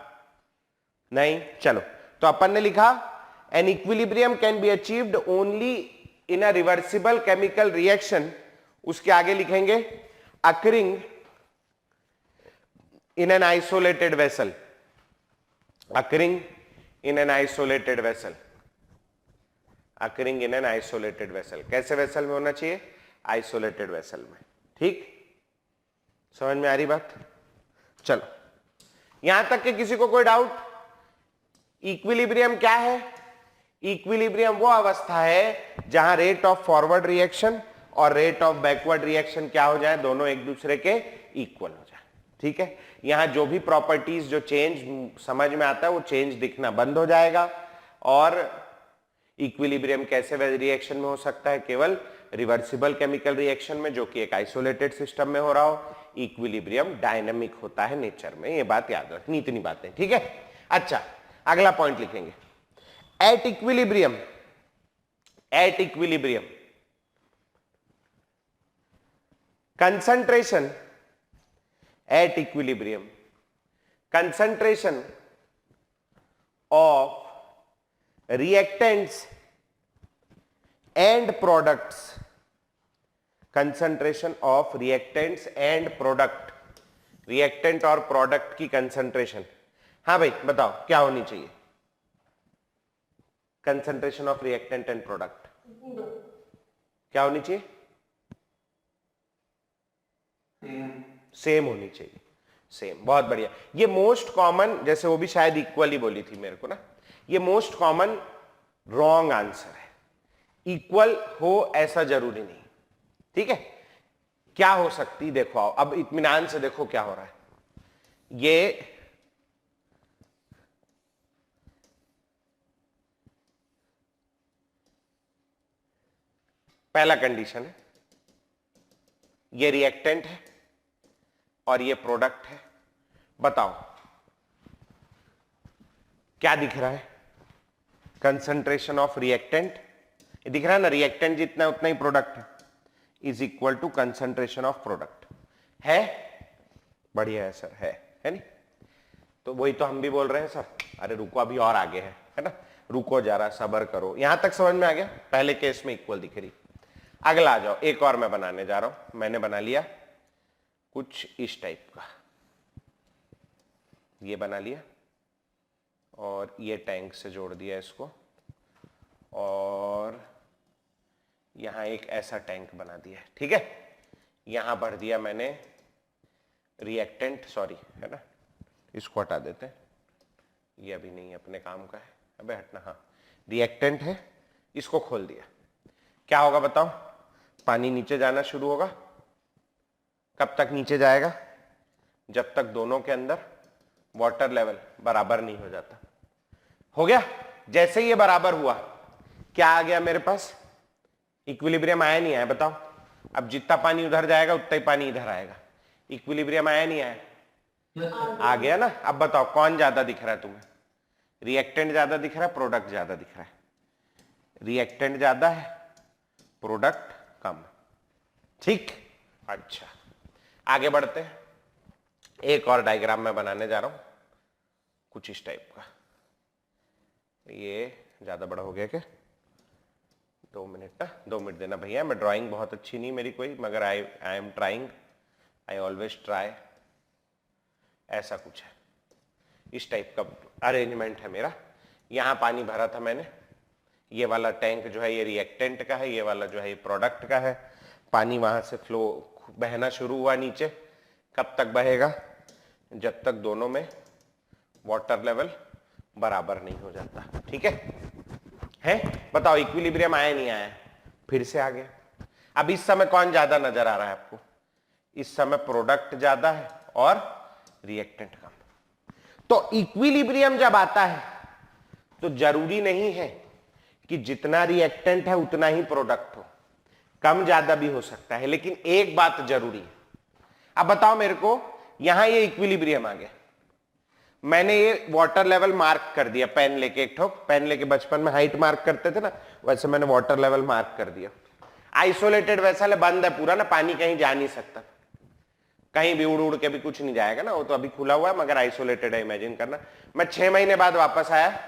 Speaker 1: नहीं? चलो, तो अपन ने लिखा an equilibrium can be achieved only in a reversible chemical reaction, उसके आगे लिखेंगे occurring in an isolated vessel, occurring in an isolated vessel, occurring in an isolated vessel। कैसे वेसल में होना चाहिए, आइसोलेटेड वेसल में। ठीक, समझ में आ रही बात? चलो, यहां तक कि किसी को कोई डाउट? इक्विलिब्रियम क्या है? इक्विलिब्रियम वो अवस्था है जहां रेट ऑफ फॉरवर्ड रिएक्शन और रेट ऑफ बैकवर्ड रिएक्शन क्या हो जाए, दोनों एक दूसरे के इक्वल हो जाए। ठीक है, यहां जो भी प्रॉपर्टीज जो चेंज समझ में आता है वो चेंज दिखना बंद हो जाएगा। और इक्विलिब्रियम कैसे रिएक्शन में हो सकता है, केवल रिवर्सिबल केमिकल रिएक्शन में, जो कि एक आइसोलेटेड सिस्टम में हो रहा हो। इक्विलिब्रियम डायनामिक होता है नेचर में, ये बात याद रखनी, इतनी बातें। ठीक है, अच्छा, अगला पॉइंट लिखेंगे, at equilibrium, at equilibrium concentration, at equilibrium concentration of reactants and products, concentration of reactants and product, reactant और product की concentration, हाँ भाई बताओ क्या होनी चाहिए, concentration of reactant and product क्या होनी चाहिए, सेम होनी चाहिए, सेम। बहुत बढ़िया, ये मोस्ट कॉमन, जैसे वो भी शायद इक्वल ही बोली थी मेरे को ना, ये मोस्ट कॉमन रॉन्ग आंसर है। इक्वल हो ऐसा जरूरी नहीं। ठीक है, क्या हो सकती, देखो आओ अब इत्मीनान से देखो क्या हो रहा है। ये पहला कंडीशन है, ये रिएक्टेंट है और ये प्रोडक्ट है। बताओ क्या दिख रहा है, कंसंट्रेशन ऑफ रिएक्टेंट दिख रहा है ना, रिएक्टेंट जितना उतना ही प्रोडक्ट है, is equal to concentration of product. है बढ़िया है सर, है नहीं? तो वही तो हम भी बोल रहे हैं सर, अरे रुको, अभी और आगे है ना, रुको जरा, सब्र करो। यहां तक समझ में आ गया? पहले केस में इक्वल दिख रही। अगला आ जाओ, एक और मैं बनाने जा रहा हूं। मैंने बना लिया कुछ इस टाइप का, ये बना लिया और ये टैंक से जोड़ दिया इसको, और यहां एक ऐसा टैंक बना दिया, ठीक है। यहां भर दिया मैंने रिएक्टेंट, सॉरी है ना, इसको हटा देते हैं, ये अभी नहीं अपने काम का है, अबे हटना। हाँ, रिएक्टेंट है, इसको खोल दिया। क्या होगा बताओ? पानी नीचे जाना शुरू होगा। कब तक नीचे जाएगा? जब तक दोनों के अंदर वाटर लेवल बराबर नहीं हो जाता। हो गया? जैसे ही ये बराबर हुआ, क्या आ गया मेरे पास? इक्विलिब्रियम आया नहीं आया बताओ? अब जितना पानी उधर जाएगा उतना ही पानी इधर आएगा। इक्विलिब्रियम आया नहीं आया? आ गया ना। अब बताओ कौन ज्यादा दिख रहा है तुम्हें? रिएक्टेंट ज्यादा दिख रहा है, प्रोडक्ट ज्यादा दिख रहा है? रिएक्टेंट ज्यादा है, प्रोडक्ट कम। ठीक, अच्छा आगे बढ़ते हैं। एक और डायग्राम मैं बनाने जा रहा हूं कुछ इस टाइप का। ये ज्यादा बड़ा हो गया क्या? 2 मिनट ना, 2 मिनट देना भैया। मैं ड्राइंग बहुत अच्छी नहीं मेरी कोई, मगर I am trying, I always try. ऐसा कुछ है, इस टाइप का अरेंजमेंट है मेरा। यहां पानी भरा था मैंने, ये वाला टैंक जो है ये रिएक्टेंट का है, ये वाला जो है ये प्रोडक्ट का है। पानी वहां से फ्लो बहना शुरू हुआ नीचे। कब तक बहेगा? जब तक दोनों में वाटर लेवल बराबर नहीं हो जाता। ठीक है? बताओ इक्विलिब्रियम आया नहीं आया? फिर से आ गया। अब इस समय कौन ज्यादा नजर आ रहा है आपको? इस समय प्रोडक्ट ज्यादा है और रिएक्टेंट कम। तो इक्विलिब्रियम जब आता है तो जरूरी नहीं है कि जितना रिएक्टेंट है उतना ही प्रोडक्ट हो, कम ज्यादा भी हो सकता है। लेकिन एक बात जरूरी है। अब बताओ मेरे को, यहां ये इक्विलिब्रियम आ गया, मैंने ये वाटर लेवल मार्क कर दिया पेन लेके, एक ठोक पेन लेके बचपन में हाइट मार्क करते थे ना, वैसे मैंने वाटर लेवल मार्क कर दिया। आइसोलेटेड वेसल है, बंद है पूरा ना, पानी कहीं जा नहीं सकता, कहीं भी उड़ उड़ के भी कुछ नहीं जाएगा ना, वो तो अभी खुला हुआ है मगर आइसोलेटेड है। इमेजिन करना मैं 6 महीने बाद वापस आया,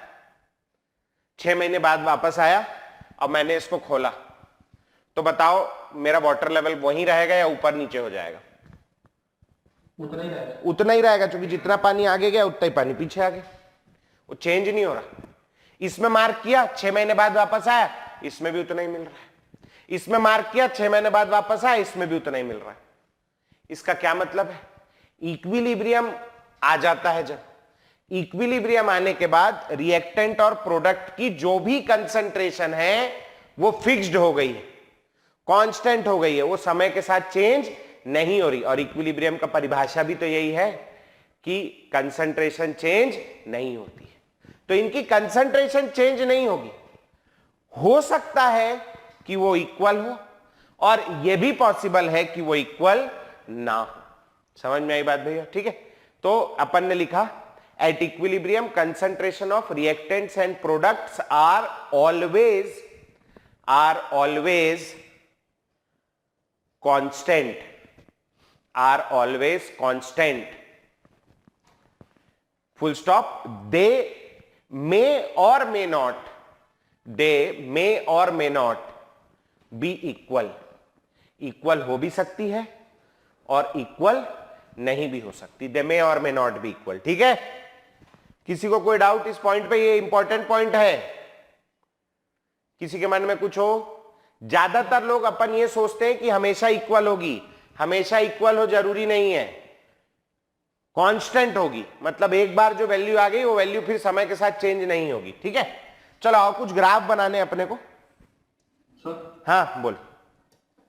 Speaker 1: 6 महीने बाद वापस आया और मैंने इसको खोला, तो बताओ मेरा वाटर लेवल वहीं रहेगा या ऊपर नीचे हो जाएगा?
Speaker 2: उतना ही रहेगा।
Speaker 1: उतना ही रहेगा, क्योंकि जितना पानी आगे गया उतना ही पानी पीछे आ गया, वो चेंज नहीं हो रहा। इसमें मार्क किया 6 महीने बाद वापस आया, इसमें भी उतना ही मिल रहा है। इसमें मार्क किया 6 महीने बाद वापस आया, इसमें भी उतना ही मिल रहा है। इसका क्या मतलब है? इक्विलिब्रियम आ जाता है। जब इक्विलिब्रियम आने के बाद रिएक्टेंट और प्रोडक्ट की जो भी कंसंट्रेशन है वो फिक्स्ड हो गई है, कांस्टेंट हो गई है, वो समय के साथ चेंज नहीं हो रही। और इक्विलिब्रियम का परिभाषा भी तो यही है कि कंसंट्रेशन चेंज नहीं होती है। तो इनकी कंसंट्रेशन चेंज नहीं होगी, हो सकता है कि वो इक्वल हो और यह भी पॉसिबल है कि वो इक्वल ना हो। समझ में आई बात भैया? ठीक है, तो अपन ने लिखा at equilibrium concentration of reactants and products are always constant, are always constant, full stop. they may or may not be equal हो भी सकती है और इक्वल नहीं भी हो सकती। दे मे और मे नॉट बी इक्वल। ठीक है, किसी को कोई डाउट इस पॉइंट पे? ये इंपॉर्टेंट पॉइंट है। किसी के मन में कुछ हो? ज्यादातर लोग अपन ये सोचते हैं कि हमेशा इक्वल होगी, हमेशा इक्वल हो जरूरी नहीं है, कांस्टेंट होगी। मतलब एक बार जो वैल्यू आ गई वो वैल्यू फिर समय के साथ चेंज नहीं होगी। ठीक है, चलो आओ कुछ ग्राफ बनाने अपने को।
Speaker 2: सर
Speaker 1: हाँ बोल।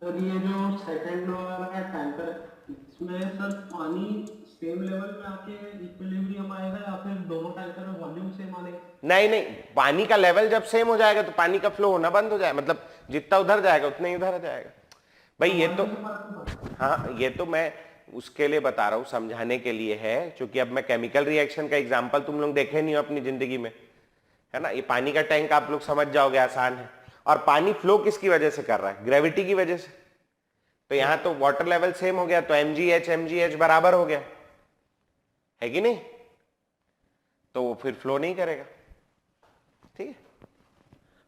Speaker 2: सर ये जो सेकंड वाला है टैंकर, इसमें सर पानी सेम लेवल में आके इक्विलिब्रियम आएगा या फिर दोनों टैंकर में वॉल्यूम सेम आएगा?
Speaker 1: नहीं नहीं, पानी का लेवल जब सेम हो जाएगा तो पानी का फ्लो होना बंद हो जाएगा, मतलब जितना उधर जाएगा उतना ही उधर जाएगा भाई। ये तो हाँ, ये तो मैं उसके लिए बता रहा हूं, समझाने के लिए है, क्योंकि अब मैं केमिकल रिएक्शन का एग्जांपल तुम लोग देखे नहीं हो अपनी जिंदगी में, है ना। ये पानी का टैंक आप लोग समझ जाओगे, आसान है। और पानी फ्लो किसकी वजह से कर रहा है? ग्रेविटी की वजह से। तो यहां तो वाटर लेवल सेम हो गया, तो mgh बराबर हो गया, है कि नहीं? तो वो फिर फ्लो नहीं करेगा। ठीक है,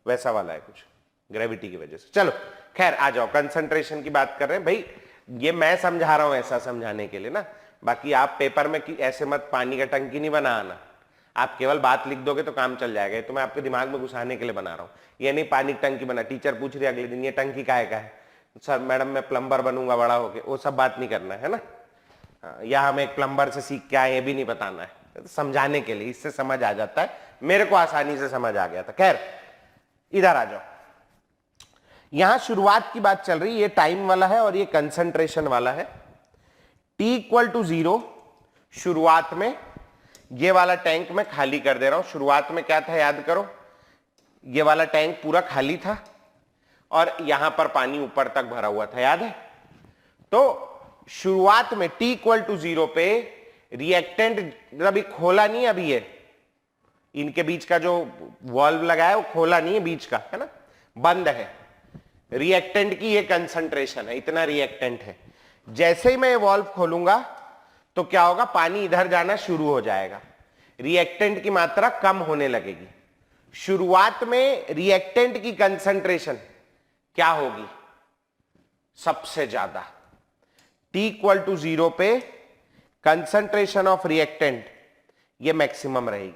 Speaker 1: वैसा वाला है कुछ ग्रेविटी की वजह से। चलो खैर आ जाओ, कंसंट्रेशन की बात कर रहे हैं भाई, ये मैं समझा रहा हूं ऐसा समझाने के लिए ना, बाकी आप पेपर में ऐसे मत पानी का टंकी नहीं बनाना, आप केवल बात लिख दोगे तो काम चल जाएगा। तो मैं आपके दिमाग में घुसाने के लिए बना रहा हूं, ये नहीं पानी की टंकी बना, टीचर पूछ रही है अगले दिन ये टंकी काहे का है, सर मैडम मैं प्लम्बर बनूंगा बड़ा होके, वो सब बात नहीं करना है ना। या हम एक प्लम्बर से सीख के आए ये भी नहीं बताना है, तो समझाने के लिए, इससे समझ आ जाता है, मेरे को आसानी से समझ आ गया था। खैर इधर आ जाओ, यहां शुरुआत की बात चल रही है, ये टाइम वाला है और ये कंसंट्रेशन वाला है। T इक्वल टू 0 शुरुआत में ये वाला टैंक मैं खाली कर दे रहा हूं। शुरुआत में क्या था याद करो, ये वाला टैंक पूरा खाली था और यहां पर पानी ऊपर तक भरा हुआ था, याद है। तो शुरुआत में T इक्वल टू 0 पे रिएक्टेंट अभी खोला नहीं, अभी ये इनके बीच का जो वॉल्व लगा है वो खोला नहीं है, बीच का है ना, बंद है। रिएक्टेंट की ये कंसंट्रेशन है, इतना रिएक्टेंट है। जैसे ही मैं ये वॉल्व खोलूंगा तो क्या होगा, पानी इधर जाना शुरू हो जाएगा, रिएक्टेंट की मात्रा कम होने लगेगी। शुरुआत में रिएक्टेंट की कंसंट्रेशन क्या होगी, सबसे ज्यादा। T इक्वल टू 0 पे कंसंट्रेशन ऑफ रिएक्टेंट ये मैक्सिमम रहेगी।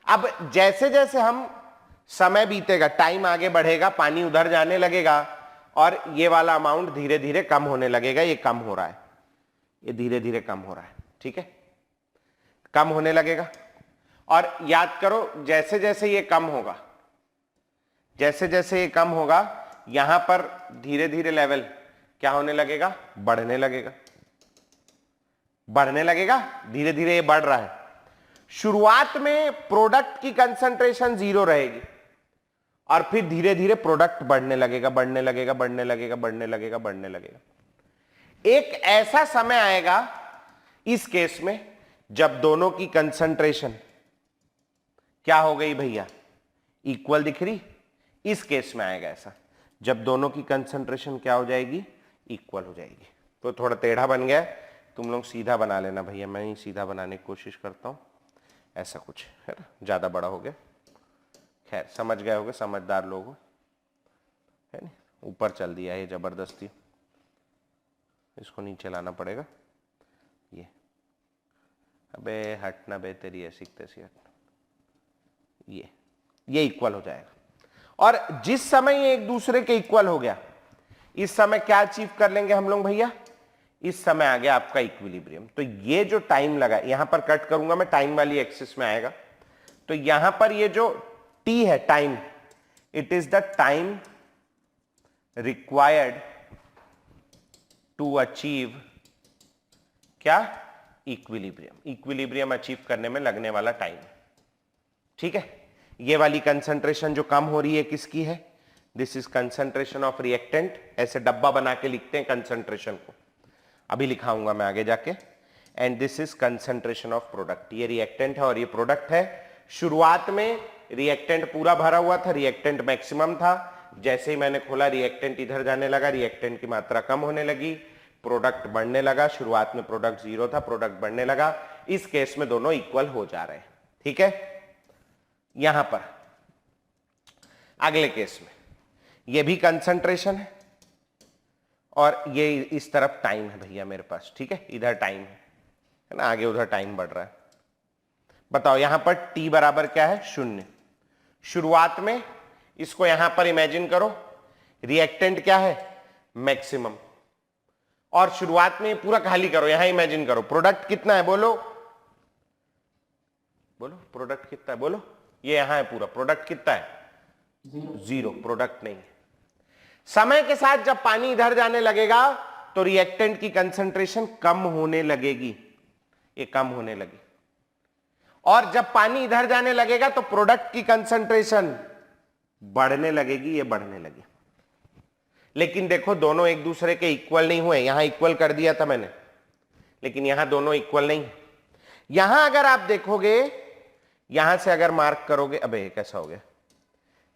Speaker 1: अब जैसे जैसे हम समय बीतेगा, टाइम आगे बढ़ेगा, पानी उधर जाने लगेगा और ये वाला अमाउंट धीरे धीरे कम होने लगेगा। ये कम हो रहा है, ये धीरे धीरे कम हो रहा है, ठीक है, कम होने लगेगा। और याद करो जैसे जैसे ये कम होगा, जैसे जैसे ये कम होगा, यहां पर धीरे धीरे लेवल क्या होने लगेगा, बढ़ने लगेगा, बढ़ने लगेगा, धीरे धीरे ये बढ़ रहा है। शुरुआत में प्रोडक्ट की कंसंट्रेशन 0 रहेगी और फिर धीरे धीरे प्रोडक्ट बढ़ने लगेगा, बढ़ने लगेगा, बढ़ने लगेगा, बढ़ने लगेगा, बढ़ने लगेगा। एक ऐसा समय आएगा इस केस में जब दोनों की कंसंट्रेशन क्या हो गई भैया, इक्वल दिख रही। इस केस में आएगा ऐसा जब दोनों की कंसंट्रेशन क्या हो जाएगी, इक्वल हो जाएगी। तो थोड़ा टेढ़ा बन गया, तुम लोग सीधा बना लेना भैया, मैं ही सीधा बनाने की कोशिश करता हूं, ऐसा कुछ है ना, ज्यादा बड़ा हो गया। खैर समझ गए होगे, समझदार लोग हो, है नहीं। ऊपर चल दिया है जबरदस्ती, इसको नीचे लाना पड़ेगा। ये अबे हटना बे तेरी ऐसी तैसी हटना, ये इक्वल हो जाएगा। और जिस समय ये एक दूसरे के इक्वल हो गया, इस समय क्या अचीव कर लेंगे हम लोग भैया, इस समय आ गया आपका इक्विलिब्रियम। तो ये जो टाइम लगा, यहां पर कट करूंगा मैं, टाइम वाली एक्सिस में आएगा। तो यहां पर ये जो T है time, it is the time required to achieve क्या, इक्विलिब्रियम। इक्विलिब्रियम अचीव करने में लगने वाला टाइम, ठीक है। ये वाली कंसंट्रेशन जो कम हो रही है किसकी है, this is concentration of reactant. ऐसे डब्बा बना के लिखते हैं कंसंट्रेशन को, अभी लिखाऊंगा मैं आगे जाके। And this is concentration of product, ये रिएक्टेंट है और ये प्रोडक्ट है। शुरुआत में रिएक्टेंट पूरा भरा हुआ था, रिएक्टेंट मैक्सिमम था। जैसे ही मैंने खोला रिएक्टेंट इधर जाने लगा, रिएक्टेंट की मात्रा कम होने लगी, प्रोडक्ट बढ़ने लगा। शुरुआत में प्रोडक्ट 0 था, प्रोडक्ट बढ़ने लगा। इस केस में दोनों इक्वल हो जा रहे हैं, ठीक है। यहां पर अगले केस में ये भी कंसंट्रेशन है और ये इस तरफ टाइम है भैया मेरे पास, ठीक है। इधर टाइम है ना, आगे उधर टाइम बढ़ रहा है। बताओ यहां पर T बराबर क्या है, 0। शुरुआत में इसको यहां पर इमेजिन करो, रिएक्टेंट क्या है, मैक्सिमम। और शुरुआत में पूरा खाली करो, यहां इमेजिन करो प्रोडक्ट कितना है, बोलो बोलो प्रोडक्ट कितना है, बोलो। ये यहां है पूरा, प्रोडक्ट कितना है, 0, प्रोडक्ट नहीं है। समय के साथ जब पानी इधर जाने लगेगा तो रिएक्टेंट की कंसंट्रेशन कम होने लगेगी, ये कम होने लगी। और जब पानी इधर जाने लगेगा तो प्रोडक्ट की कंसंट्रेशन बढ़ने लगेगी, ये बढ़ने लगी। लेकिन देखो दोनों एक दूसरे के इक्वल नहीं हुए। यहां इक्वल कर दिया था मैंने, लेकिन यहां दोनों इक्वल नहीं। यहां अगर आप देखोगे, यहां से अगर मार्क करोगे, अबे कैसा हो गया,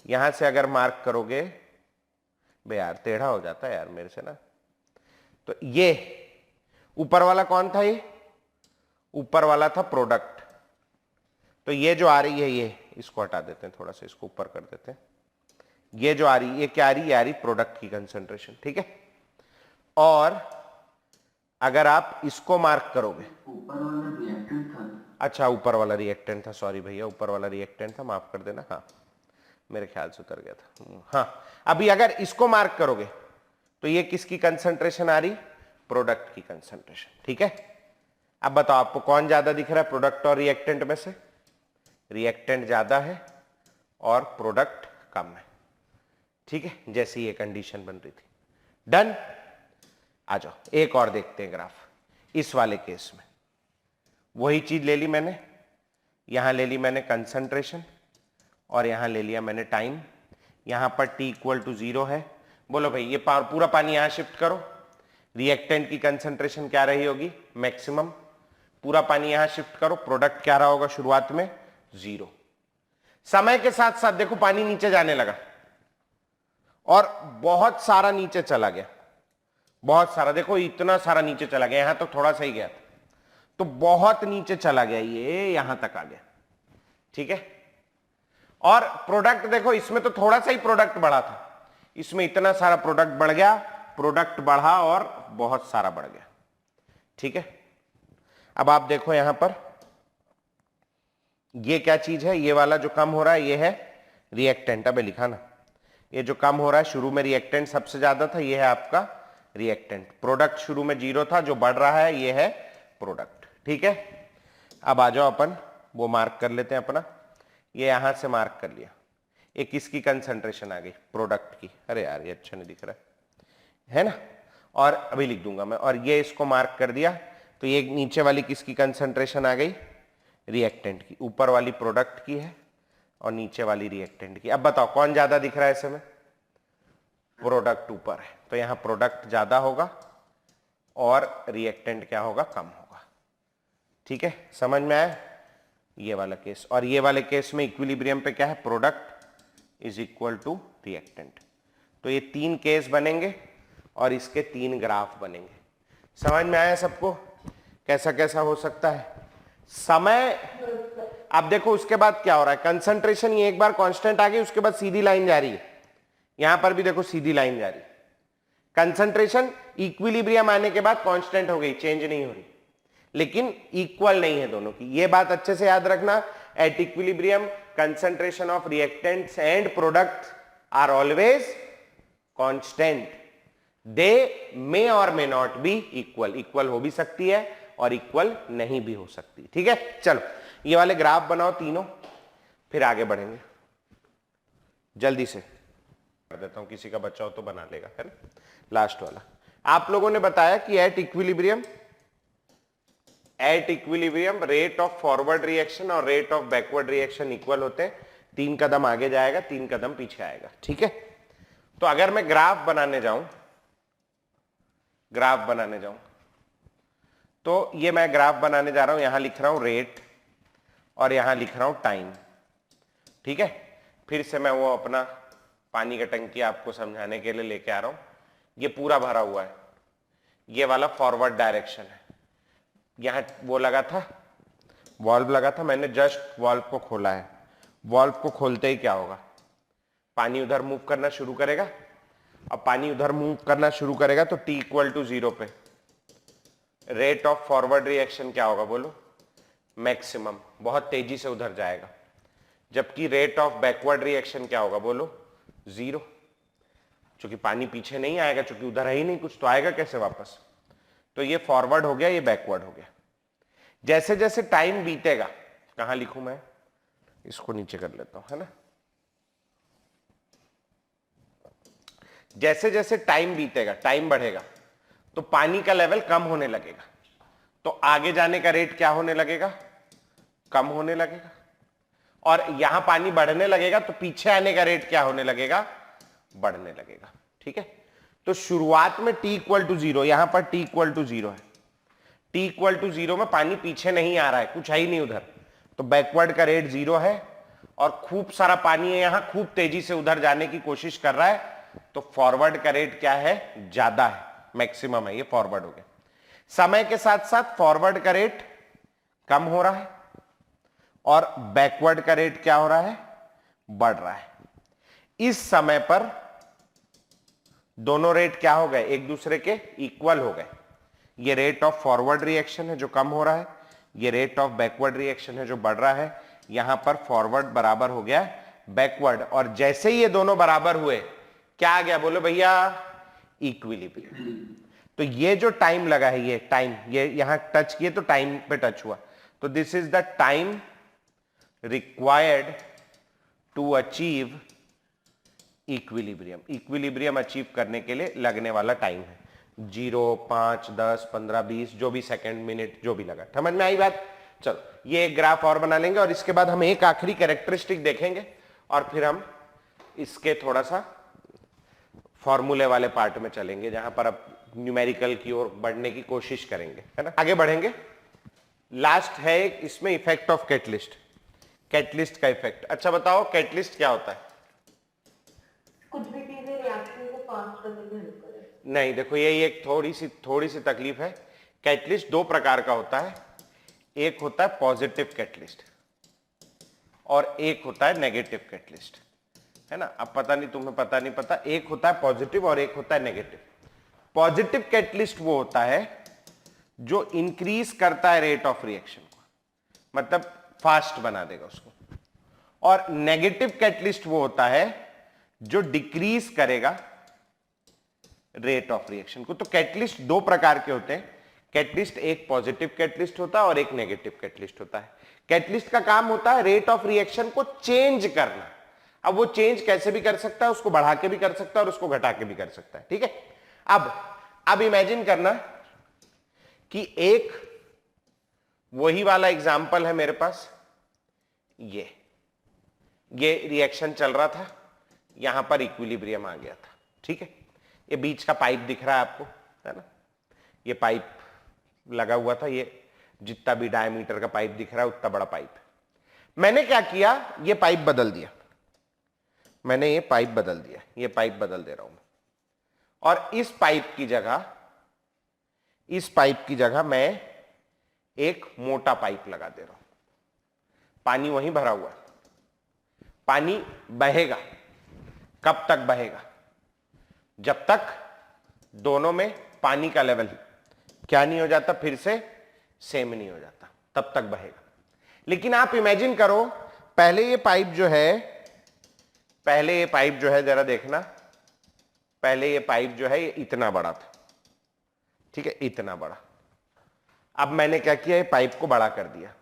Speaker 1: यहां से अगर मार्क करोगे, बे यार टेढ़ा हो जाता है यार मेरे से ना। तो ये ऊपर वाला कौन था, ये ऊपर वाला था प्रोडक्ट, तो ये जो आ रही है ये इसको हटा देते हैं, थोड़ा सा इसको ऊपर कर देते हैं। ये जो आ रही ये क्या आ रही, ये आ रही प्रोडक्ट की कंसंट्रेशन, ठीक है। और अगर आप इसको मार्क करोगे,
Speaker 2: ऊपर वाला रिएक्टेंट था।
Speaker 1: अच्छा ऊपर वाला रिएक्टेंट था, सॉरी भैया ऊपर वाला रिएक्टेंट था, माफ कर देना। हाँ मेरे ख्याल से उतर गया था। हाँ अभी अगर इसको मार्क करोगे तो ये किसकी कंसंट्रेशन आ रही, प्रोडक्ट की कंसंट्रेशन, ठीक है। अब बताओ आपको कौन ज्यादा दिख रहा है प्रोडक्ट और रिएक्टेंट में से, रिएक्टेंट ज्यादा है और प्रोडक्ट कम है, ठीक है, जैसी ये कंडीशन बन रही थी। डन। आ जाओ एक और देखते हैं ग्राफ। इस वाले केस में वही चीज ले ली मैंने, यहां ले ली मैंने कंसंट्रेशन और यहां ले लिया मैंने टाइम। यहां पर t इक्वल टू 0 है। बोलो भाई ये पूरा पानी यहां शिफ्ट करो, रिएक्टेंट की कंसंट्रेशन क्या रही होगी, मैक्सिमम। पूरा पानी यहां शिफ्ट करो, प्रोडक्ट क्या रहा होगा शुरुआत में, 0। समय के साथ साथ देखो पानी नीचे जाने लगा और बहुत सारा नीचे चला गया, बहुत सारा, देखो इतना सारा नीचे चला गया, यहां तो थोड़ा सा ही गया था, तो बहुत नीचे चला गया, ये यहां तक आ गया, ठीक है। और प्रोडक्ट देखो इसमें तो थोड़ा सा ही प्रोडक्ट बढ़ा था, इसमें इतना सारा प्रोडक्ट बढ़ गया, प्रोडक्ट बढ़ा और बहुत सारा बढ़ गया, ठीक है। अब आप देखो यहां पर ये क्या चीज है, ये वाला जो कम हो रहा है ये है रिएक्टेंट। अब लिखा ना, ये जो कम हो रहा है शुरू में रिएक्टेंट सबसे ज्यादा था, ये है आपका रिएक्टेंट। प्रोडक्ट शुरू में 0 था, जो बढ़ रहा है ये है प्रोडक्ट, ठीक है। अब आ जाओ अपन वो मार्क कर लेते हैं अपना, ये यहां से मार्क कर लिया, ये किसकी कंसंट्रेशन आ गई, प्रोडक्ट की। अरे यार ये अच्छा नहीं दिख रहा है ना, और अभी लिख दूंगा मैं, और ये इसको मार्क कर दिया, तो ये नीचे वाली किसकी कंसंट्रेशन आ गई, रिएक्टेंट की। ऊपर वाली प्रोडक्ट की है और नीचे वाली रिएक्टेंट की। अब बताओ कौन ज्यादा दिख रहा है ऐसे में, प्रोडक्ट ऊपर है, तो यहां प्रोडक्ट ज्यादा होगा और रिएक्टेंट क्या होगा, कम होगा, ठीक है। समझ में आया ये वाला केस। और ये वाले केस में इक्विलिब्रियम पे क्या है, product is equal to reactant. तो ये 3 केस बनेंगे और इसके 3 ग्राफ बनेंगे। समझ में आया सबको कैसा कैसा हो सकता है। समय अब देखो उसके बाद क्या हो रहा है, कंसंट्रेशन ये एक बार कांस्टेंट आ गई, उसके बाद सीधी लाइन जा रही है, यहां पर भी देखो सीधी लाइन जा रही है। कंसंट्रेशन इक्विलिब्रियम आने के बाद कांस्टेंट हो गई, चेंज नहीं हो रही, लेकिन इक्वल नहीं है दोनों की। ये बात अच्छे से याद रखना, at equilibrium concentration of reactants and product are always constant. They may और may not be equal, equal हो भी सकती है और इक्वल नहीं भी हो सकती, ठीक है। चलो ये वाले ग्राफ बनाओ तीनों, फिर आगे बढ़ेंगे। जल्दी से कर देता हूं, किसी का बच्चा हो तो बना लेगा, है ना। लास्ट वाला आप लोगों ने बताया कि at equilibrium rate of forward reaction और rate of backward reaction equal होते हैं। 3 कदम आगे जाएगा, 3 कदम पीछे आएगा, ठीक है। तो अगर मैं ग्राफ बनाने जाऊं तो ये मैं ग्राफ बनाने जा रहा हूं, यहां लिख रहा हूं रेट और यहां लिख रहा हूं टाइम, ठीक है। फिर से मैं वो अपना पानी का टंकी आपको समझाने के लिए लेके आ रहा हूं। ये पूरा भरा हुआ है, ये वाला फॉरवर्ड डायरेक्शन है, यहां वो लगा था, वॉल्व लगा था, मैंने जस्ट वॉल्व को खोला है। वॉल्व को खोलते ही क्या होगा, पानी उधर मूव करना शुरू करेगा। अब पानी उधर मूव करना शुरू करेगा तो t इक्वल टू 0 पे रेट ऑफ फॉरवर्ड रिएक्शन क्या होगा, बोलो, मैक्सिमम, बहुत तेजी से उधर जाएगा। जबकि रेट ऑफ बैकवर्ड रिएक्शन क्या होगा, बोलो, 0, क्योंकि पानी पीछे नहीं आएगा, क्योंकि उधर है ही नहीं कुछ, तो आएगा कैसे वापस। तो ये फॉरवर्ड हो गया, ये बैकवर्ड हो गया। जैसे जैसे टाइम बीतेगा, कहां लिखूं मैं, इसको नीचे कर लेता हूं, है ना। जैसे जैसे टाइम बीतेगा, टाइम बढ़ेगा, तो पानी का लेवल कम होने लगेगा, तो आगे जाने का रेट क्या होने लगेगा, कम होने लगेगा। और यहां पानी बढ़ने लगेगा तो पीछे आने का रेट क्या होने लगेगा, बढ़ने लगेगा, ठीक है। तो शुरुआत में t इक्वल टू 0, यहां पर t इक्वल टू 0 है, t इक्वल टू 0 में पानी पीछे नहीं आ रहा है, कुछ है ही नहीं उधर, तो बैकवर्ड का रेट 0 है और खूब सारा पानी है यहां, खूब तेजी से उधर जाने की कोशिश कर रहा है, तो फॉरवर्ड का रेट क्या है, ज्यादा है, मैक्सिमम है, ये फॉरवर्ड हो गया। समय के साथ साथ फॉरवर्ड का रेट कम हो रहा है और बैकवर्ड का रेट क्या हो रहा है, बढ़ रहा है। इस समय पर दोनों रेट क्या हो गए, एक दूसरे के इक्वल हो गए। ये रेट ऑफ फॉरवर्ड रिएक्शन है जो कम हो रहा है, ये रेट ऑफ बैकवर्ड रिएक्शन है जो बढ़ रहा है। यहां पर फॉरवर्ड बराबर हो गया बैकवर्ड, और जैसे ही ये दोनों बराबर हुए क्या आ गया, बोलो भैया, इक्विलिब्रियम। तो ये जो टाइम लगा है, ये टाइम, ये यहां टच किए तो टाइम पे टच हुआ, तो this is the time required to achieve equilibrium. Equilibrium achieve करने के लिए लगने वाला टाइम है 0, 5, 10, 15, 20, जो भी सेकंड, मिनट, जो भी लगा। समझ में आई बात? चलो ये एक ग्राफ और बना लेंगे और इसके बाद हम एक आखिरी कैरेक्टरिस्टिक देखेंगे और फिर हम इसके थोड़ा सा फॉर्मूले वाले पार्ट में चलेंगे, जहां पर अब न्यूमेरिकल की ओर बढ़ने की कोशिश करेंगे, है ना। आगे बढ़ेंगे। लास्ट है एक इसमें इफेक्ट ऑफ कैटलिस्ट, कैटलिस्ट का इफेक्ट। अच्छा बताओ कैटलिस्ट क्या होता है?
Speaker 3: कुछ भी चीजें रिएक्शन को फास्ट करने में हेल्प करे।
Speaker 1: नहीं, देखो यही एक थोड़ी सी तकलीफ है। कैटलिस्ट दो प्रकार का होता है, एक होता है पॉजिटिव कैटलिस्ट और एक होता है नेगेटिव कैटलिस्ट, है ना। अब पता नहीं तुम्हें पता नहीं पता, एक होता है पॉजिटिव और एक होता है नेगेटिव। पॉजिटिव कैटलिस्ट वो होता है जो इंक्रीज करता है रेट ऑफ रिएक्शन को, मतलब फास्ट बना देगा उसको, और नेगेटिव कैटलिस्ट वो होता है जो डिक्रीज करेगा रेट ऑफ रिएक्शन को। तो कैटलिस्ट दो प्रकार के होते हैं। कैटलिस्ट एक पॉजिटिव कैटलिस्ट होता है और एक नेगेटिव कैटलिस्ट होता है। कैटलिस्ट का काम होता है रेट ऑफ रिएक्शन को चेंज करना। अब वो चेंज कैसे भी कर सकता है, उसको बढ़ा के भी कर सकता है और उसको घटा के भी कर सकता है, ठीक है। अब इमेजिन करना कि एक वही वाला एग्जाम्पल है मेरे पास, ये रिएक्शन चल रहा था, यहां पर इक्विलिब्रियम आ गया था, ठीक है। ये बीच का पाइप दिख रहा है आपको, है ना, ये पाइप लगा हुआ था, ये जितना भी डायमीटर का पाइप दिख रहा है उतना बड़ा पाइप। मैंने क्या किया, ये पाइप बदल दिया, मैंने ये पाइप बदल दिया, ये पाइप बदल दे रहा हूं मैं, और इस पाइप की जगह मैं एक मोटा पाइप लगा दे रहा हूं। पानी वहीं भरा हुआ है, पानी बहेगा। कब तक बहेगा? जब तक दोनों में पानी का लेवल क्या नहीं हो जाता, फिर से सेम नहीं हो जाता, तब तक बहेगा। लेकिन आप इमेजिन करो, पहले ये पाइप जो है जरा देखना, पहले ये पाइप जो है ये इतना बड़ा था, ठीक है, इतना बड़ा। अब मैंने क्या किया, ये पाइप को बड़ा कर दिया।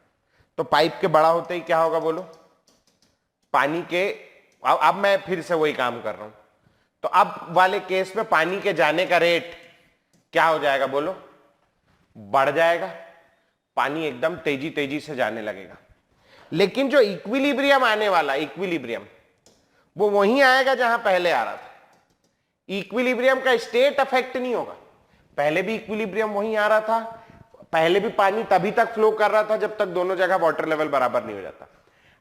Speaker 1: तो पाइप के बड़ा होते ही क्या होगा बोलो, पानी के, अब मैं फिर से वही काम कर रहा हूं, तो अब वाले केस में पानी के जाने का रेट क्या हो जाएगा बोलो, बढ़ जाएगा। पानी एकदम तेजी से जाने लगेगा। लेकिन जो इक्विलिब्रियम आने वाला, इक्विलिब्रियम वो वहीं आएगा जहां पहले आ रहा था। इक्विलिब्रियम का स्टेट अफेक्ट नहीं होगा। पहले भी इक्विलिब्रियम वहीं आ रहा था, पहले भी पानी तभी तक फ्लो कर रहा था जब तक दोनों जगह वाटर लेवल बराबर नहीं हो जाता।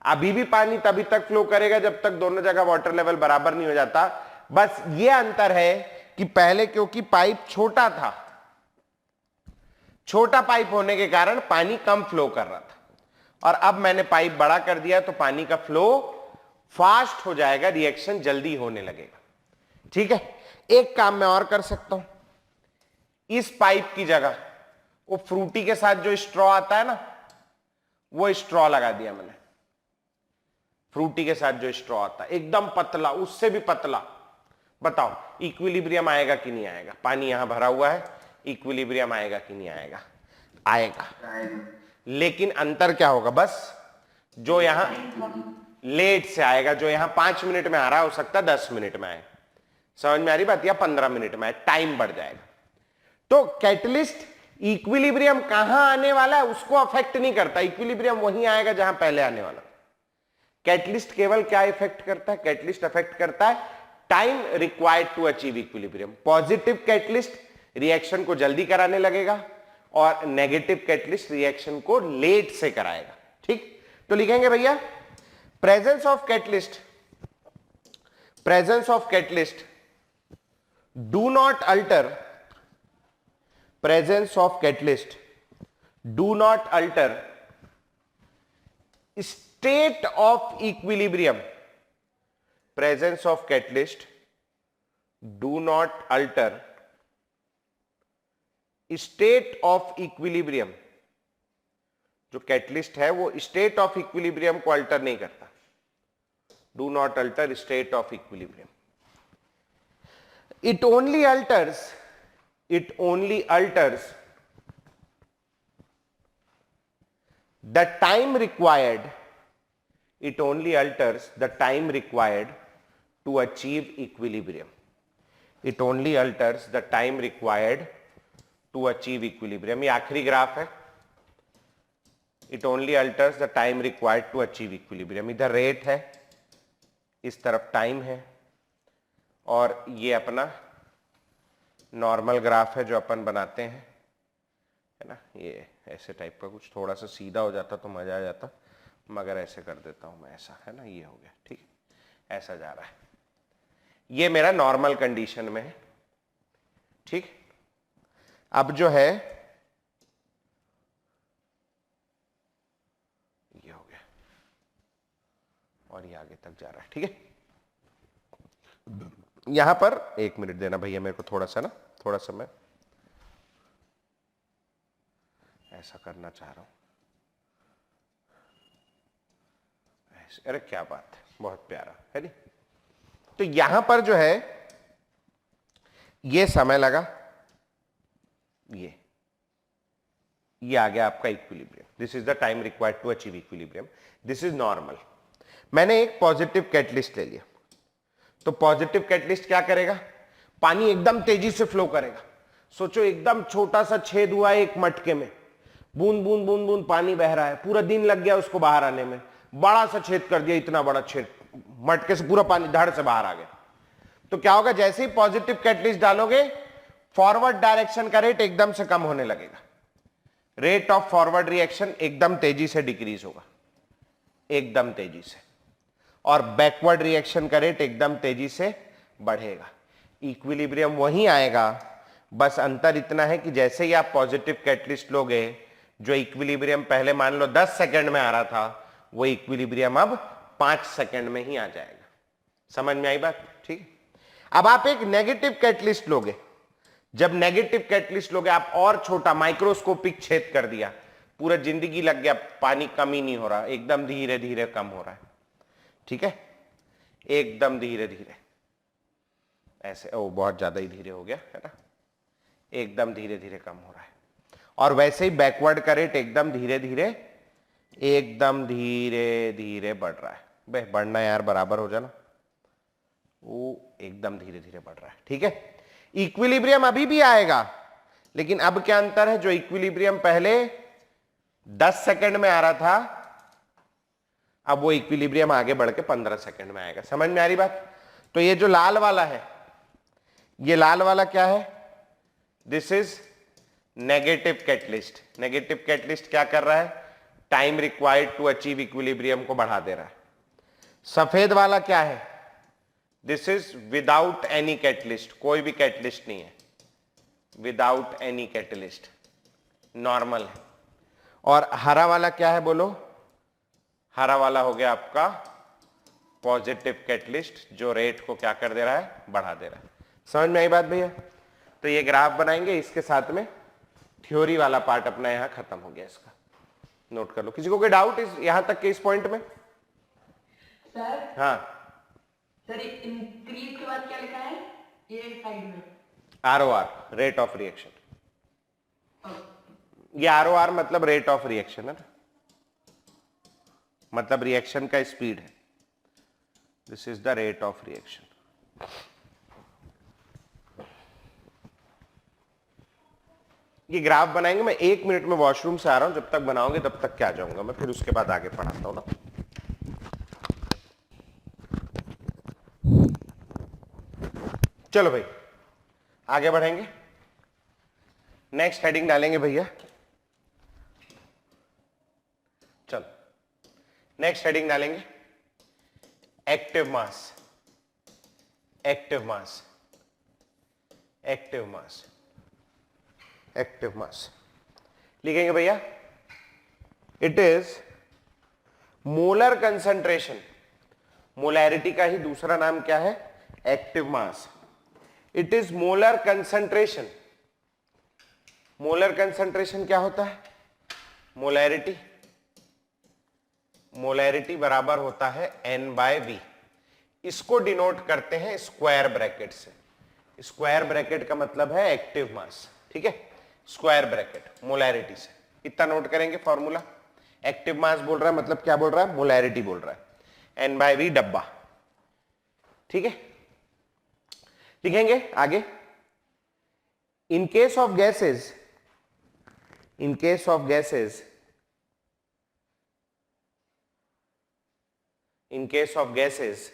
Speaker 1: अभी भी पानी तभी तक फ्लो करेगा जब तक दोनों जगह वाटर लेवल बराबर नहीं हो जाता। बस ये अंतर है कि पहले क्योंकि पाइप छोटा था, छोटा पाइप होने के कारण पानी कम फ्लो कर रहा था, और अब मैंने पाइप बड़ा कर दिया तो पानी का फ्लो फास्ट हो जाएगा, रिएक्शन जल्दी होने लगेगा, ठीक है। एक काम मैं और कर सकता हूं, इस पाइप की जगह वो फ्रूटी के साथ जो स्ट्रॉ आता है ना, वो स्ट्रॉ लगा दिया मैंने। फ्रूटी के साथ जो स्ट्रॉ आता है एकदम पतला, उससे भी पतला। बताओ इक्विलिब्रियम आएगा कि नहीं आएगा? पानी यहां भरा हुआ है, इक्विलिब्रियम आएगा कि नहीं आएगा? आएगा। लेकिन अंतर क्या होगा, बस जो यहां लेट से आएगा, जो यहां 5 मिनट में आ रहा हो सकता है 10 मिनट में आए। समझ में आ रही बात? या 15 मिनट में आए, टाइम बढ़ जाएगा। तो कैटलिस्ट इक्विलिब्रियम कहां आने वाला है उसको अफेक्ट नहीं करता, इक्विलिब्रियम वहीं आएगा जहां पहले आने वाला। कैटलिस्ट केवल क्या इफेक्ट करता है? कैटलिस्ट अफेक्ट करता है time required to achieve equilibrium. Positive catalyst reaction को जल्दी कराने लगेगा और नेगेटिव कैटलिस्ट रिएक्शन को लेट से कराएगा, ठीक। तो लिखेंगे भैया, presence of catalyst do not alter, presence of catalyst do not alter state of equilibrium, presence of catalyst do not alter state of equilibrium. जो कैटलिस्ट है वो स्टेट ऑफ इक्विलिब्रियम को अल्टर नहीं करता. Do not alter state of equilibrium. It only alters the time required. It only alters the time required to achieve equilibrium. It only alters the time required to achieve equilibrium. ये आखिरी graph है. It only alters the time required to achieve equilibrium. इधर rate है, इस तरफ time है, और ये अपना नॉर्मल ग्राफ है जो अपन बनाते हैं, है ना. ये ऐसे टाइप का कुछ थोड़ा सा सीधा हो जाता तो मजा आ जाता, मगर ऐसे कर देता हूं मैं, ऐसा है ना. ये हो गया, ठीक है. ऐसा जा रहा है. ये मेरा नॉर्मल कंडीशन में है, ठीक. अब जो है ये हो गया और ये आगे तक जा रहा है, ठीक है. यहां पर 1 मिनट देना भैया मेरे को, थोड़ा सा मैं ऐसा करना चाह रहा हूं. ऐसे, अरे क्या बात है, बहुत प्यारा है नहीं. तो यहां पर जो है ये समय लगा, ये आ गया आपका equilibrium. This is the time required to achieve equilibrium. This is normal. मैंने एक पॉजिटिव कैटलिस्ट ले लिया, तो पॉजिटिव कैटलिस्ट क्या करेगा, पानी एकदम तेजी से फ्लो करेगा. सोचो एकदम छोटा सा छेद हुआ है एक मटके में, बूंद बूंद बूंद बूंद पानी बह रहा है, पूरा दिन लग गया उसको बाहर आने में. बड़ा सा छेद कर दिया, इतना बड़ा छेद, मटके से पूरा पानी धड़ से बाहर आ गया. तो क्या होगा, जैसे ही पॉजिटिव कैटलिस्ट डालोगे फॉरवर्ड डायरेक्शन का रेट एकदम से कम होने लगेगा. रेट ऑफ फॉरवर्ड रिएक्शन एकदम तेजी से डिक्रीज होगा, एकदम तेजी से, और बैकवर्ड रिएक्शन का रेट एकदम तेजी से बढ़ेगा. इक्विलिब्रियम वहीं आएगा, बस अंतर इतना है कि जैसे ही आप पॉजिटिव कैटलिस्ट लोगे, जो इक्विलिब्रियम पहले मान लो 10 सेकंड में आ रहा था, वो इक्विलिब्रियम अब 5 सेकंड में ही आ जाएगा. समझ में आई बात, ठीक. अब आप एक नेगेटिव कैटलिस्ट लोगे. जब नेगेटिव कैटलिस्ट लोगे आप, और छोटा माइक्रोस्कोपिक छेद कर दिया, पूरा जिंदगी लग गया, पानी कम ही नहीं हो रहा, एकदम धीरे धीरे कम हो रहा है, ठीक है. एकदम धीरे धीरे ऐसे, ओ बहुत ज्यादा ही धीरे हो गया है ना. एकदम धीरे धीरे कम हो रहा है. और वैसे ही बैकवर्ड का रेट एकदम धीरे धीरे बढ़ रहा है. बे बढ़ना यार, बराबर हो जाना. वो एकदम धीरे धीरे बढ़ रहा है, ठीक है. इक्विलिब्रियम अभी भी आएगा, लेकिन अब क्या अंतर है, जो इक्विलिब्रियम पहले 10 सेकंड में आ रहा था, अब वो इक्विलिब्रियम आगे बढ़ के 15 सेकंड में आएगा. समझ में आ रही बात. तो ये जो लाल वाला है, ये लाल वाला क्या है, this is negative catalyst. Negative catalyst क्या कर रहा है, time required to achieve equilibrium को बढ़ा दे रहा है. सफेद वाला क्या है, this is without any catalyst. कोई भी कैटलिस्ट नहीं है, विदाउट एनी कैटलिस्ट, नॉर्मल है. और हरा वाला क्या है बोलो, हरा वाला हो गया आपका पॉजिटिव कैटलिस्ट, जो रेट को क्या कर दे रहा है, बढ़ा दे रहा है. समझ में आई बात भैया. तो ये ग्राफ बनाएंगे, इसके साथ में थ्योरी वाला पार्ट अपना यहां खत्म हो गया. इसका नोट कर लो. किसी को कोई डाउट इस यहां तक के इस पॉइंट में?
Speaker 3: सर,
Speaker 1: हाँ
Speaker 3: सर इंक्रीज के बाद क्या लिखा है ये साइड में?
Speaker 1: ROR, rate of reaction. ये ROR मतलब रेट ऑफ रिएक्शन है ना, मतलब रिएक्शन का स्पीड है. This is the rate of reaction. ये ग्राफ बनाएंगे. मैं 1 मिनट में वॉशरूम से आ रहा हूं, जब तक बनाओगे तब तक क्या जाऊंगा मैं, फिर उसके बाद आगे पढ़ाता हूं ना. चलो भाई आगे बढ़ेंगे. नेक्स्ट हेडिंग डालेंगे भैया. चलो नेक्स्ट हेडिंग डालेंगे, active mass. Active mass, active mass, active mass लिखेंगे भैया. It is molar concentration, molarity का ही दूसरा नाम क्या है? Active mass. It is molar concentration. Molar concentration क्या होता है? मोलैरिटी, मोलैरिटी बराबर होता है N/V। इसको डिनोट करते हैं स्क्वायर ब्रैकेट से। स्क्वायर ब्रैकेट का मतलब है एक्टिव मास, ठीक है? स्क्वायर ब्रैकेट मोलैरिटी से इतना नोट करेंगे फॉर्मूला। एक्टिव मास बोल रहा है मतलब क्या बोल रहा है? मोलैरिटी बोल रहा है। N/V डब्बा, ठीक है? लिखेंगे आगे। इन case of gases, in case of gases, in case of gases,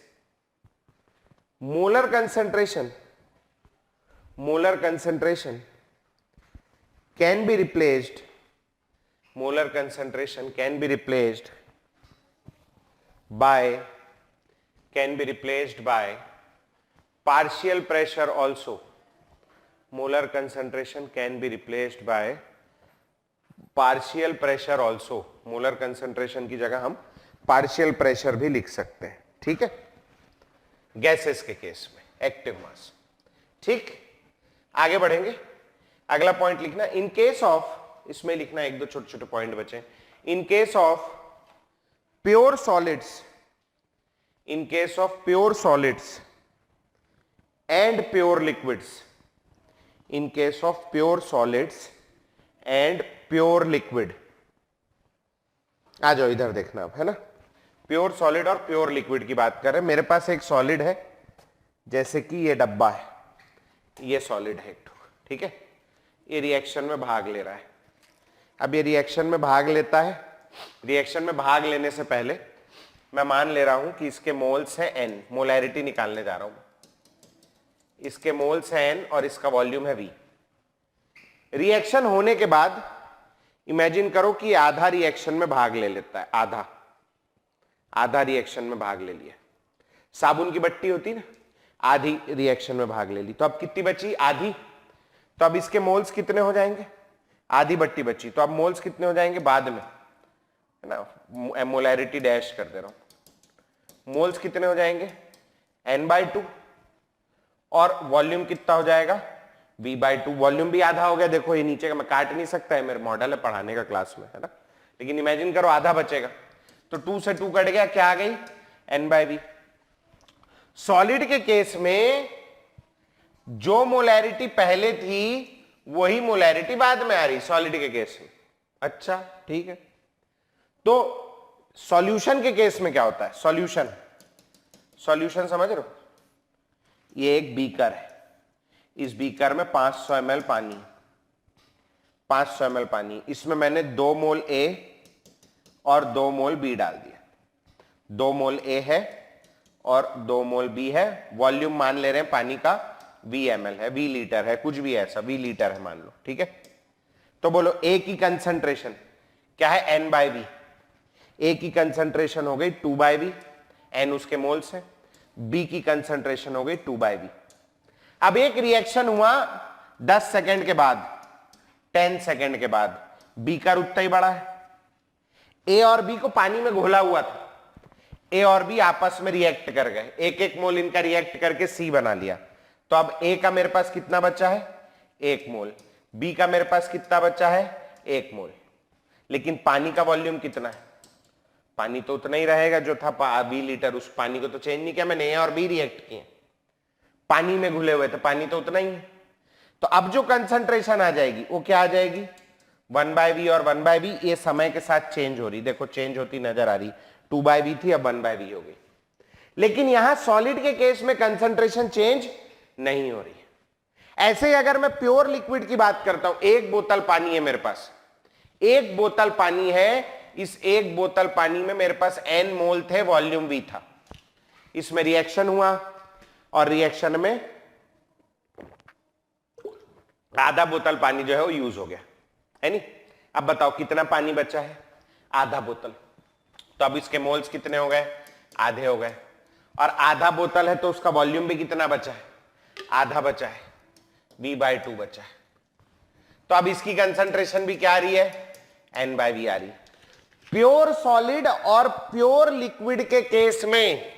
Speaker 1: molar concentration can be replaced, molar concentration can be replaced by partial pressure also. Molar concentration can be replaced by partial pressure also. molar concentration की जगह हम partial pressure भी लिख सकते हैं, ठीक है? Gases के केस में एक्टिव मास, ठीक? आगे बढ़ेंगे। अगला पॉइंट लिखना इन केस ऑफ, इसमें लिखना एक दो छोटे छोटे पॉइंट बचे। In case of pure solids, in case of pure solids and pure liquids, in case of pure solids and pure liquid. आ जाओ इधर देखना अब, है ना? प्योर सॉलिड और प्योर लिक्विड की बात कर रहे हैं। मेरे पास एक सॉलिड है, जैसे कि ये डब्बा है, ये सॉलिड है एक ठो, ठीक है? ये रिएक्शन में भाग ले रहा है। अब ये रिएक्शन में भाग लेता है। रिएक्शन में भाग लेने से पहले मैं मान ले रहा हूं कि इसके मोल्स है n, मोलैरिटी निकालने जा रहा हूं। इसके मोल्स है n और इसका वॉल्यूम है v। रिएक्शन होने के बाद इमेजिन करो कि आधा रिएक्शन में भाग ले लेता है, आधा रिएक्शन में भाग ले लिया। साबुन की बट्टी होती ना, आधी रिएक्शन में भाग ले ली, तो अब कितनी बची? आधी। तो अब इसके मोल्स कितने हो जाएंगे? आधी बट्टी बची, तो अब मोल्स कितने हो जाएंगे बाद में, है ना? मोलैरिटी डैश कर दे रहा हूं। मोल्स कितने हो जाएंगे? N/2। और वॉल्यूम कितना हो जाएगा? V/2। वॉल्यूम भी आधा हो गया। देखो ये नीचे का मैं काट नहीं सकता है, मेरे मॉडल है पढ़ाने का क्लास में, है ना? लेकिन इमेजिन करो आधा बचेगा, तो 2 से 2 कट गया, क्या आ गई? N/V। सॉलिड के केस में जो मोलैरिटी पहले थी वही मोलैरिटी बाद में आ रही, सॉलिड के केस में। अच्छा, ठीक है। तो सॉल्यूशन के केस में क्या होता है? सॉल्यूशन समझ रहे हो? ये एक बीकर है, इस बीकर में 500 ml पानी, 500 ml पानी, इसमें मैंने 2 मोल A और 2 मोल B डाल दिया। 2 मोल A है और 2 मोल B है। वॉल्यूम मान ले रहे हैं पानी का V ml है, V लीटर है, कुछ भी ऐसा, V लीटर है मान लो, ठीक है? तो बोलो A की कंसंट्रेशन क्या है? N/V। A की कंसंट्रेशन हो गई 2/V, N उसके मोल्स है। B की कंसंट्रेशन हो गई 2/V। अब एक रिएक्शन हुआ 10 सेकंड के बाद, 10 सेकंड के बाद, बीकर उतना ही बड़ा है। ए और बी को पानी में घोला हुआ था, ए और बी आपस में रिएक्ट कर गए, 1-1 मोल इनका रिएक्ट करके सी बना लिया। तो अब ए का मेरे पास कितना बचा है? 1 मोल। बी का मेरे पास कितना बचा है? 1 मोल। लेकिन पानी का वॉल्यूम कितना है? पानी तो उतना ही रहेगा जो था 20 लीटर। उस पानी को तो चेंज नहीं किया मैंने, ए और बी रिएक्ट किए, पानी में घुले हुए थे, पानी तो उतना ही है। तो अब जो कंसंट्रेशन आ जाएगी वो क्या आ जाएगी? 1/V और 1/V। ये समय के साथ चेंज हो रही, देखो चेंज होती नजर आ रही। 2/V थी, अब 1/V हो गई। लेकिन यहां सॉलिड के केस में कंसंट्रेशन चेंज नहीं हो रही है। ऐसे ही अगर मैं प्योर लिक्विड की बात करता हूं, एक बोतल पानी है मेरे पास, एक बोतल पानी है, इस एक बोतल पानी में मेरे पास N मोल थे, वॉल्यूम V था। इसमें रिएक्शन हुआ और रिएक्शन में आधा बोतल पानी जो है वो यूज हो गया, है नहीं? अब बताओ कितना पानी बचा है? आधा बोतल। तो अब इसके मोल्स कितने हो गए? आधे हो गए। और आधा बोतल है तो उसका वॉल्यूम भी कितना बचा है? आधा बचा है, V/2 बचा है। तो अब इसकी कंसंट्रेशन भी क्या आ रही है? N/V आ रही। प्योर सॉलिड और प्योर लिक्विड के केस में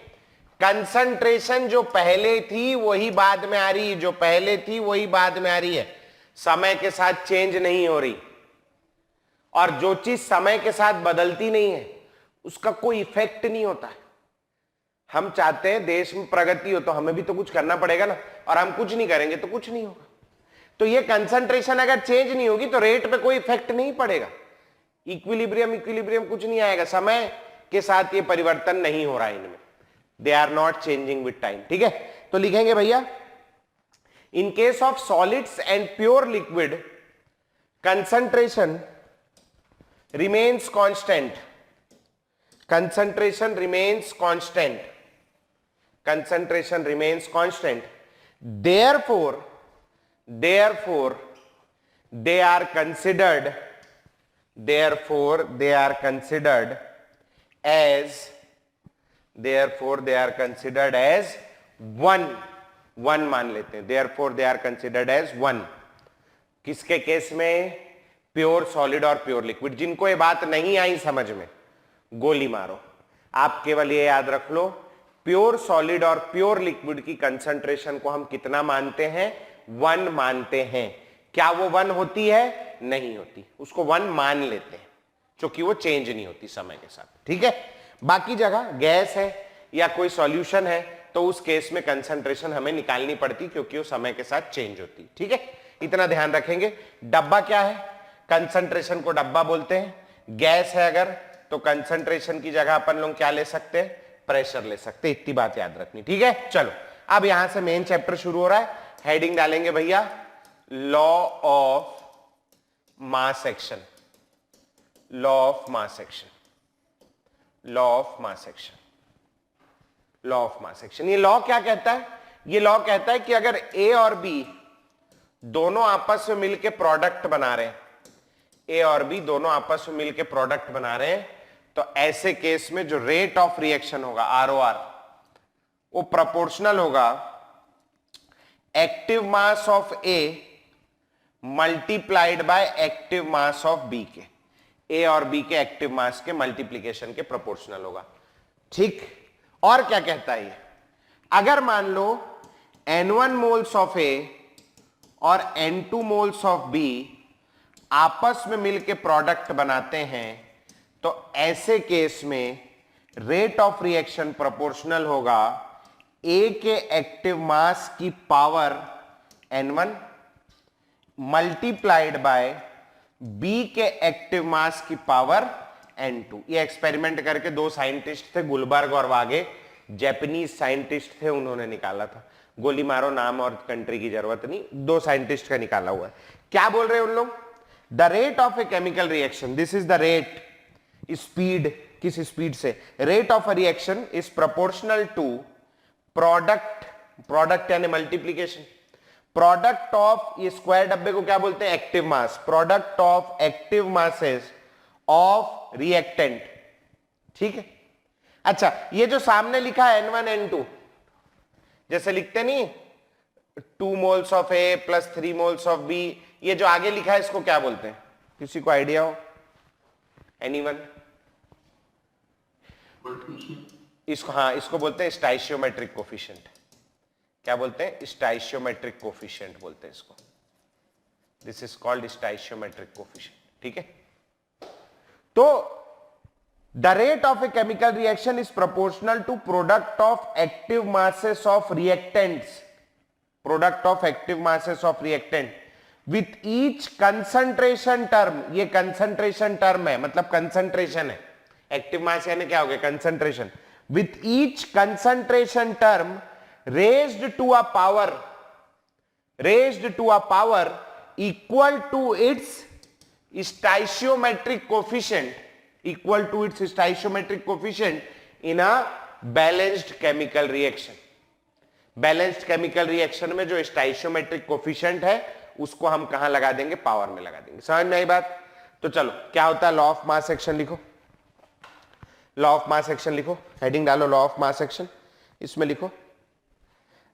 Speaker 1: कंसंट्रेशन जो पहले थी वही बाद में आ रही है, जो पहले थी वही बाद में आ रही है, समय के साथ चेंज नहीं हो रही। और जो चीज समय के साथ बदलती नहीं है उसका कोई इफेक्ट नहीं होता है। हम चाहते हैं देश में प्रगति हो तो हमें भी तो कुछ करना पड़ेगा ना, और हम कुछ नहीं करेंगे तो कुछ नहीं होगा। तो ये कंसंट्रेशन अगर चेंज नहीं होगी तो रेट पे कोई इफेक्ट नहीं पड़ेगा, इक्विलिब्रियम कुछ नहीं आएगा, समय के साथ ये परिवर्तन नहीं हो रहा है इनमें, they are not changing with time. ठीक है, तो लिखेंगे भैया in case of solids and pure liquid concentration remains constant, concentration remains constant, concentration remains constant, therefore they are considered as one मान लेते हैं, therefore they are considered as one। किसके case में? प्योर सॉलिड और pure liquid. जिनको ये बात नहीं आई समझ में, गोली मारो। आप केवल ये याद रख लो, प्योर सॉलिड और प्योर लिक्विड की कंसंट्रेशन को हम कितना मानते हैं? 1 मानते हैं। क्या वो 1 होती है? नहीं होती, उसको 1 मान लेते हैं क्योंकि वो चेंज नहीं होती समय के साथ। ठीक है, बाकी जगह गैस है या कोई सॉल्यूशन है तो उस केस में कंसंट्रेशन हमें निकालनी पड़ती क्योंकि वो समय के साथ चेंज होती। ठीक है, इतना ध्यान रखेंगे। डब्बा क्या है? कंसंट्रेशन को डब्बा बोलते हैं। गैस है अगर तो कंसंट्रेशन की जगह अपन लोग क्या ले सकते हैं? प्रेशर ले सकते हैं। इतनी बात याद रखनी। ठीक है, चलो अब यहां से मेन चैप्टर शुरू हो रहा है। हेडिंग डालेंगे भैया law of mass action, law of mass action, law of mass action, law of mass action. ये लॉ क्या कहता है? ये लॉ कहता है कि अगर ए और बी दोनों आपस में मिलकर प्रोडक्ट बना रहे हैं, ए और बी दोनों आपस में मिलकर प्रोडक्ट बना रहे हैं, तो ऐसे केस में जो रेट ऑफ रिएक्शन होगा ROR वो प्रोपोर्शनल होगा active mass of A multiplied by active mass of B के। ए और बी के एक्टिव मास के मल्टीप्लीकेशन के प्रोपोर्शनल होगा। ठीक, और क्या कहता है ये? अगर मान लो N1 मोल्स ऑफ ए और N2 मोल्स ऑफ बी आपस में मिलकर प्रोडक्ट बनाते हैं तो ऐसे केस में रेट ऑफ रिएक्शन प्रोपोर्शनल होगा ए के एक्टिव मास की power N1 multiplied by B के एक्टिव मास की पावर N2। ये एक्सपेरिमेंट करके 2 साइंटिस्ट थे, गुलबर्ग और वागे, जापानीज साइंटिस्ट थे, उन्होंने निकाला था। गोली मारो, नाम और कंट्री की जरूरत नहीं, 2 साइंटिस्ट का निकाला हुआ है। क्या बोल रहे हैं उन लोग? The rate of a chemical reaction, this is the rate, speed, किस स्पीड से? Rate of a reaction is proportional to product, product यानी मल्टीप्लीकेशन, प्रोडक्ट ऑफ, ये स्क्वायर डब्बे को क्या बोलते हैं? Active mass, product of active masses of reactant. ठीक है, अच्छा ये जो सामने लिखा है N1 N2, जैसे लिखते नहीं 2 moles of A plus 3 moles of B, ये जो आगे लिखा है इसको क्या बोलते हैं? किसी को आइडिया हो? एनीवन? इसको, हाँ, इसको बोलते हैं स्टाइशियोमेट्रिक कोफिशिएंट। क्या बोलते हैं? स्टाइशियोमेट्रिक कोफिशिएंट बोलते हैं इसको। This is called stoichiometric coefficient. ठीक है, तो the rate of a chemical reaction is proportional to product of active masses of reactants, product of active masses of reactant with each concentration term. ये concentration term है, मतलब concentration है, active mass यानी क्या हो गया? Concentration. With each concentration term raised to a power, raised to a power equal to its stoichiometric coefficient, equal to its stoichiometric coefficient in a balanced chemical reaction. Balanced chemical reaction में जो स्टाइशियोमेट्रिक coefficient है उसको हम कहां लगा देंगे? Power में लगा देंगे। समझ में आई बात? तो चलो, क्या होता है? लॉ ऑफ मास एक्शन लिखो, लॉ ऑफ मास एक्शन लिखो, हेडिंग डालो लॉ ऑफ मास एक्शन, इसमें लिखो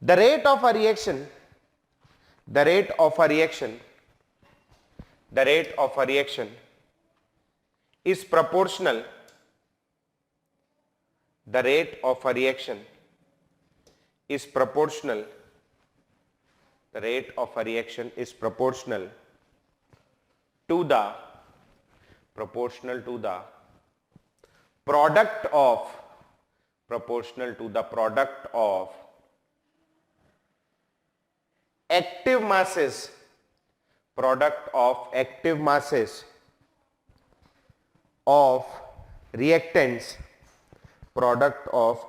Speaker 1: the rate of a reaction, the rate of a reaction, the rate of a reaction is proportional, the rate of a reaction is proportional, the rate of a reaction is proportional to the product of active masses, of reactants, product of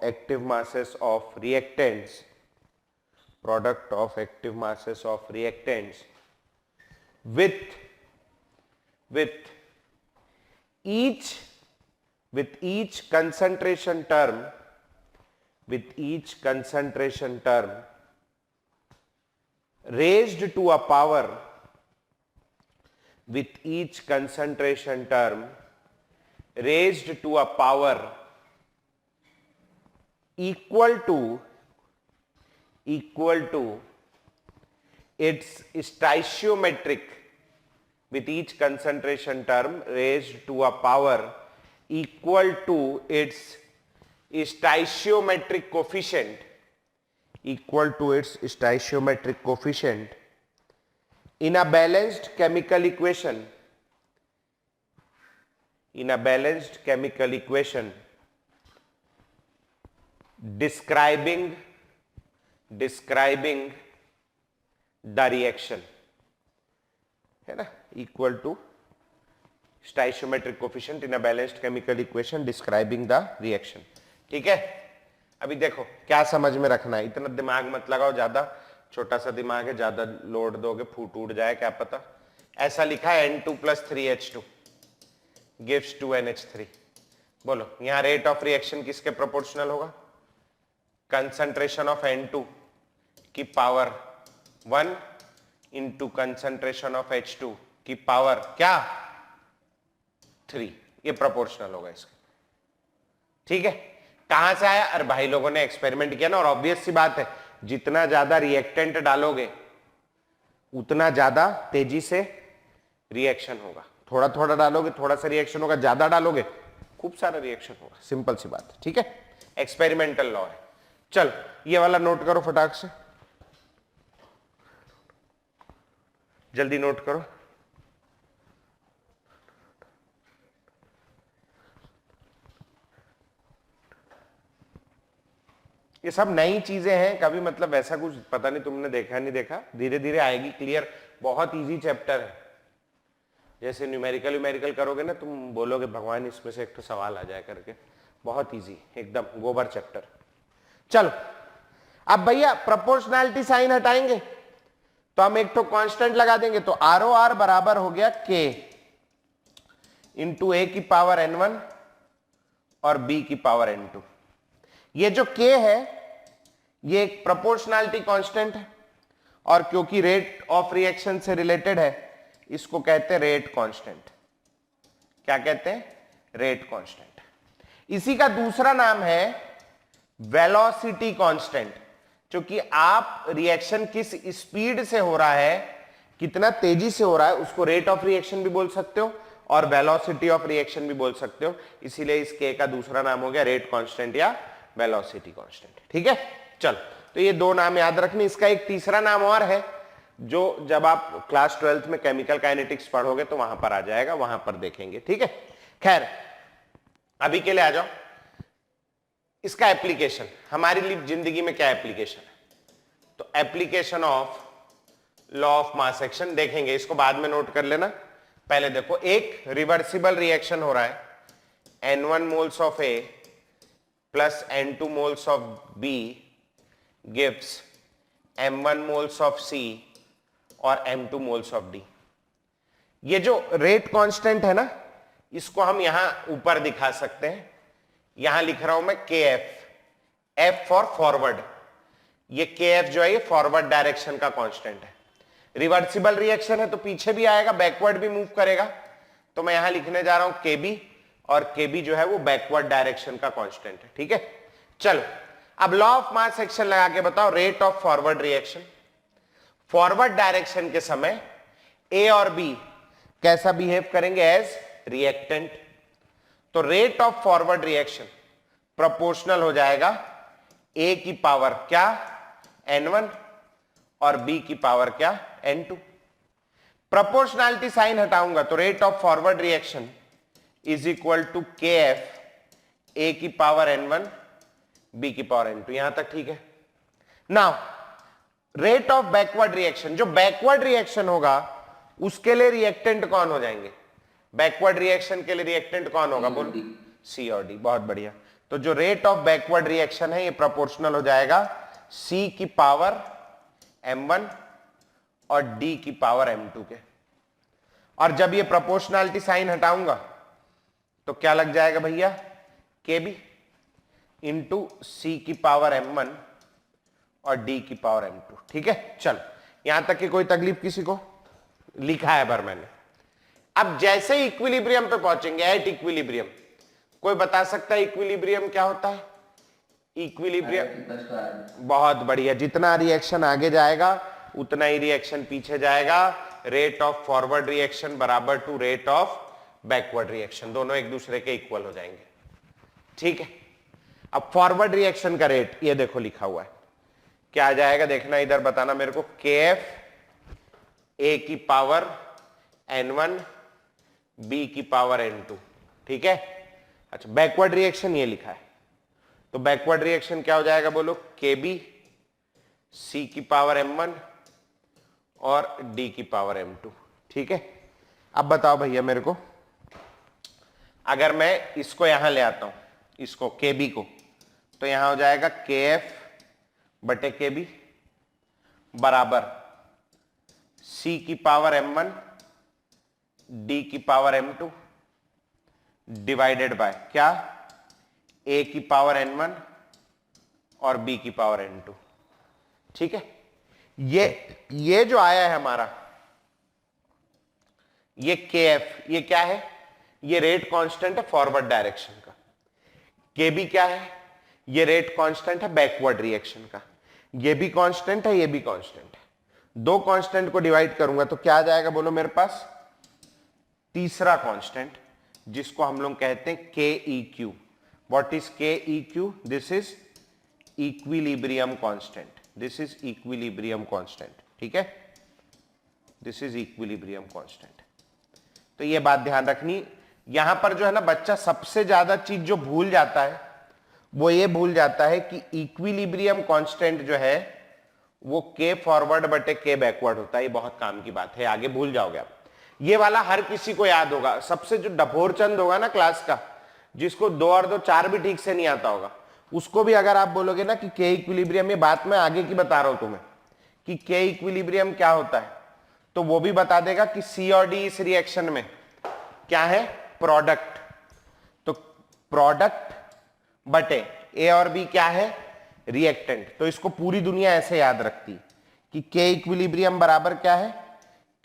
Speaker 1: active masses of reactants with each concentration term raised to a power equal to its stoichiometric, with each concentration term raised to a power equal to its stoichiometric coefficient, in a balanced chemical equation, describing the reaction, है ना, equal to stoichiometric coefficient in a balanced chemical equation describing the reaction. ठीक है, अभी देखो क्या समझ में रखना है, इतना दिमाग मत लगाओ, ज्यादा छोटा सा दिमाग है, ज्यादा लोड दोगे फूट उड़ जाए क्या पता। ऐसा लिखा है N2 + 3H2 gives 2NH3। बोलो यहां रेट ऑफ रिएक्शन किसके प्रोपोर्शनल होगा? कंसंट्रेशन ऑफ N2 की power 1 into concentration of H2 की पावर क्या 3, ये प्रोपोर्शनल होगा इसका। ठीक है, कहां से आया? अरे भाई लोगों ने एक्सपेरिमेंट किया ना, और ऑब्वियस सी बात है जितना ज्यादा रिएक्टेंट डालोगे उतना ज्यादा तेजी से रिएक्शन होगा। थोड़ा थोड़ा डालोगे थोड़ा सा रिएक्शन होगा, ज्यादा डालोगे खूब सारा रिएक्शन होगा। सिंपल सी बात है। ठीक है, एक्सपेरिमेंटल लॉ है। चल ये वाला नोट करो फटाक से, जल्दी नोट करो। ये सब नई चीजें हैं, कभी मतलब वैसा कुछ पता नहीं तुमने देखा नहीं देखा, धीरे धीरे आएगी क्लियर। बहुत इजी चैप्टर है, जैसे न्यूमेरिकल करोगे ना तुम बोलोगे भगवान इसमें से एक तो सवाल आ जाए करके। बहुत इजी, एकदम गोबर चैप्टर। चलो अब भैया प्रोपोर्शनैलिटी साइन हटाएंगे तो हम एक तो कांस्टेंट लगा देंगे, तो ROR बराबर हो गया K इंटू A की पावर N1 और B की पावर N2। ये जो K है ये एक प्रोपोर्शनैलिटी कांस्टेंट है, और क्योंकि रेट ऑफ रिएक्शन से रिलेटेड है इसको कहते हैं रेट कांस्टेंट। क्या कहते हैं? Rate constant. इसी का दूसरा नाम है वेलोसिटी कांस्टेंट, क्योंकि आप रिएक्शन किस स्पीड से हो रहा है, कितना तेजी से हो रहा है, उसको रेट ऑफ रिएक्शन भी बोल सकते हो और वेलोसिटी ऑफ रिएक्शन भी बोल सकते हो। इसीलिए इस K का दूसरा नाम हो गया रेट कांस्टेंट या वेलोसिटी कांस्टेंट। ठीक है, चल तो ये दो नाम याद रखनी। इसका एक तीसरा नाम और है जो जब आप क्लास 12th में केमिकल काइनेटिक्स पढ़ोगे तो वहां पर आ जाएगा, वहां पर देखेंगे। ठीक है, खैर अभी के लिए आ जाओ। इसका एप्लीकेशन हमारी लिए जिंदगी में क्या एप्लीकेशन है, तो application of law of mass action देखेंगे, इसको बाद में नोट कर लेना। पहले देखो, एक रिवर्सिबल रिएक्शन हो रहा है, N1 moles of A plus N2 moles of B gives M1 moles of C और M2 मोल्स ऑफ D। ये जो रेट कांस्टेंट है ना, इसको हम यहां ऊपर दिखा सकते हैं। यहां लिख रहा हूं मैं KF, F फॉर फॉरवर्ड। ये KF जो है ये फॉरवर्ड डायरेक्शन का कांस्टेंट है। रिवर्सिबल रिएक्शन है तो पीछे भी आएगा, बैकवर्ड भी मूव करेगा, तो मैं यहां लिखने जा रहा हूं KB, और KB जो है वो बैकवर्ड डायरेक्शन का कांस्टेंट है। ठीक है, चलो अब लॉ ऑफ मास एक्शन लगा के बताओ rate of forward reaction. Forward direction के समय A और B कैसा बिहेव करेंगे? As reactant. तो rate of forward reaction proportional हो जाएगा ए की पावर क्या n1 और बी की पावर क्या n2। प्रोपोर्शनैलिटी साइन हटाऊंगा तो rate of forward reaction is equal to K F A की पावर n1 बी की पावर n2। यहां तक ठीक है। Now rate of backward reaction, जो बैकवर्ड रिएक्शन होगा उसके लिए रिएक्टेंट कौन हो जाएंगे? बैकवर्ड रिएक्शन के लिए रिएक्टेंट कौन होगा? बोल सी और डी। बहुत बढ़िया। तो जो रेट ऑफ बैकवर्ड रिएक्शन है ये प्रोपोर्शनल हो जाएगा सी की पावर m1 और डी की पावर m2 के। और जब ये प्रोपोर्शनैलिटी साइन हटाऊंगा तो क्या लग जाएगा भैया? के बी इंटू सी की पावर m1 और डी की पावर m2। ठीक है, चल यहां तक कि कोई तकलीफ किसी को? लिखा है भर मैंने। अब जैसे ही इक्विलिब्रियम पे पहुंचेंगे, एट इक्विलिब्रियम, कोई बता सकता है इक्विलिब्रियम क्या होता है? इक्विलिब्रियम, बहुत बढ़िया, जितना रिएक्शन आगे जाएगा उतना ही रिएक्शन पीछे जाएगा। रेट ऑफ फॉरवर्ड रिएक्शन बराबर to rate of backward reaction, दोनों एक दूसरे के इक्वल हो जाएंगे। ठीक है, अब फॉरवर्ड रिएक्शन का रेट ये देखो लिखा हुआ है, क्या आ जाएगा देखना, इधर बताना मेरे को। के एफ ए की पावर n1 बी की पावर n2। ठीक है, अच्छा बैकवर्ड रिएक्शन ये लिखा है, तो बैकवर्ड रिएक्शन क्या हो जाएगा बोलो? के बी सी की पावर m1 और डी की पावर m2। ठीक है, अब बताओ भैया मेरे को, अगर मैं इसको यहां ले आता हूं, इसको के बी को, तो यहां हो जाएगा के एफ बटे के बी बराबर सी की पावर m1 डी की पावर m2 डिवाइडेड बाय क्या? ए की पावर n1 और बी की पावर n2। ठीक है, ये जो आया है हमारा, ये के एफ, ये क्या है? ये रेट कांस्टेंट है फॉरवर्ड डायरेक्शन का। के बी क्या है? ये रेट कांस्टेंट है बैकवर्ड रिएक्शन का। ये भी कांस्टेंट है, ये भी कांस्टेंट है। दो कांस्टेंट को डिवाइड करूंगा तो क्या आ जाएगा बोलो मेरे पास? तीसरा कांस्टेंट, जिसको हम लोग कहते हैं के ई क्यू। व्हाट इज के E Q? This is equilibrium constant. This is equilibrium constant. ठीक है, दिस इज इक्विलिब्रियम कांस्टेंट। तो ये बात ध्यान रखनी, यहां पर जो है ना बच्चा सबसे ज्यादा चीज जो भूल जाता है वो ये भूल जाता है कि इक्विलिब्रियम कांस्टेंट जो है वो के फॉरवर्ड बटे के बैकवर्ड होता है। ये बहुत काम की बात है, आगे भूल जाओगे आप। ये वाला हर किसी को याद होगा। सबसे जो डभोरचंद होगा ना क्लास का, जिसको 2 और 2 4 भी ठीक से नहीं आता होगा, उसको भी अगर आप बोलोगे ना कि के इक्विलिब्रियम, ये बात मैं आगे की बता रहा हूं तुम्हें कि के इक्विलिब्रियम क्या होता है, तो वो भी बता देगा कि सी और डी इस रिएक्शन में क्या है? प्रोडक्ट। तो प्रोडक्ट बटे ए और बी क्या है? रिएक्टेंट। तो इसको पूरी दुनिया ऐसे याद रखती है कि के इक्विलिब्रियम बराबर क्या है?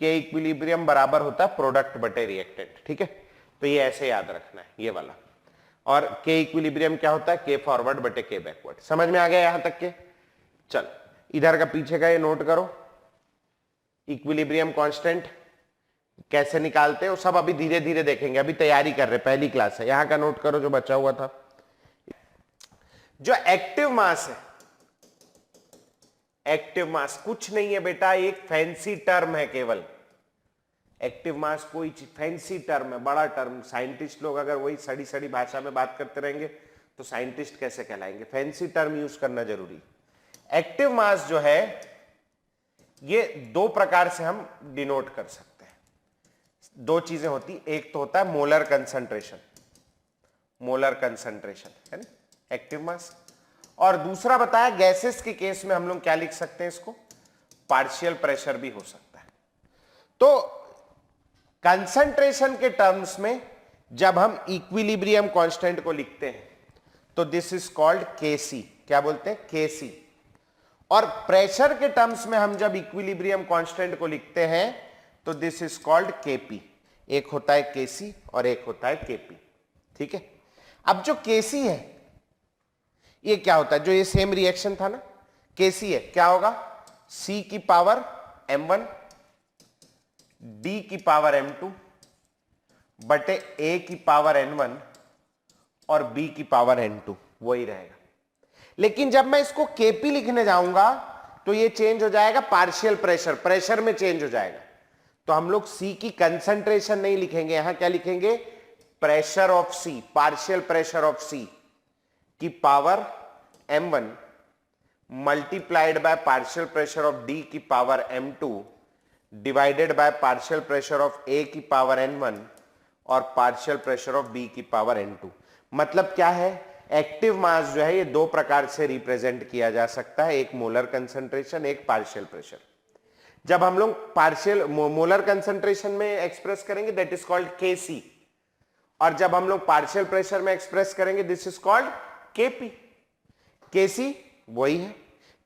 Speaker 1: के इक्विलिब्रियम बराबर होता है प्रोडक्ट बटे रिएक्टेंट। ठीक है, तो ये ऐसे याद रखना है ये वाला। और के इक्विलिब्रियम क्या होता है? के फॉरवर्ड बटे के बैकवर्ड। समझ में आ गया यहां तक के? चल इधर का पीछे का ये नोट करो, इक्विलिब्रियम कांस्टेंट कैसे निकालते हैं वो सब अभी धीरे धीरे देखेंगे, अभी तैयारी कर रहे, पहली क्लास है। यहां का नोट करो जो बचा हुआ था। जो एक्टिव मास है, एक्टिव मास कुछ नहीं है बेटा, एक फैंसी टर्म है केवल। एक्टिव मास कोई फैंसी टर्म है, बड़ा टर्म। साइंटिस्ट लोग अगर वही सड़ी सड़ी भाषा में बात करते रहेंगे तो साइंटिस्ट कैसे कहलाएंगे? फैंसी टर्म यूज करना जरूरी। एक्टिव मास जो है ये 2 प्रकार से हम डिनोट कर सकते हैं। 2 चीजें होती, एक तो होता है मोलर कंसंट्रेशन, मोलर कंसंट्रेशन है ना एक्टिव मास, और दूसरा बताया गैसेस के केस में हम लोग क्या लिख सकते हैं इसको? पार्शियल प्रेशर भी हो सकता है। तो कंसंट्रेशन के टर्म्स में जब हम इक्विलिब्रियम कांस्टेंट को लिखते हैं तो दिस इज कॉल्ड केसी। क्या बोलते हैं? केसी। और प्रेशर के टर्म्स में हम जब इक्विलिब्रियम कांस्टेंट को लिखते हैं तो दिस इज कॉल्ड केपी। एक होता है केसी और एक होता है केपी। ठीक है, अब जो केसी है ये क्या होता है? जो ये सेम रिएक्शन था ना, केसी है, क्या होगा? सी की पावर m1 डी की पावर m2 बटे ए की पावर n1 और b की पावर n2 वही रहेगा। लेकिन जब मैं इसको kp लिखने जाऊंगा तो ये चेंज हो जाएगा, पार्शियल प्रेशर, प्रेशर में चेंज हो जाएगा। तो हम लोग C की कंसंट्रेशन नहीं लिखेंगे, यहां क्या लिखेंगे, pressure of C, partial pressure of C की power m1 multiplied by partial pressure of D की power m2 divided by partial pressure of A की पावर n1 और पार्शियल प्रेशर ऑफ B की पावर n2। मतलब क्या है, active mass जो है ये दो प्रकार से रिप्रेजेंट किया जा सकता है, एक मोलर कंसंट्रेशन, एक पार्शियल प्रेशर। जब हम लोग पार्शियल मोलर कंसंट्रेशन में एक्सप्रेस करेंगे दैट इज कॉल्ड Kc, और जब हम लोग पार्शियल प्रेशर में एक्सप्रेस करेंगे this is called Kp। Kc वही है,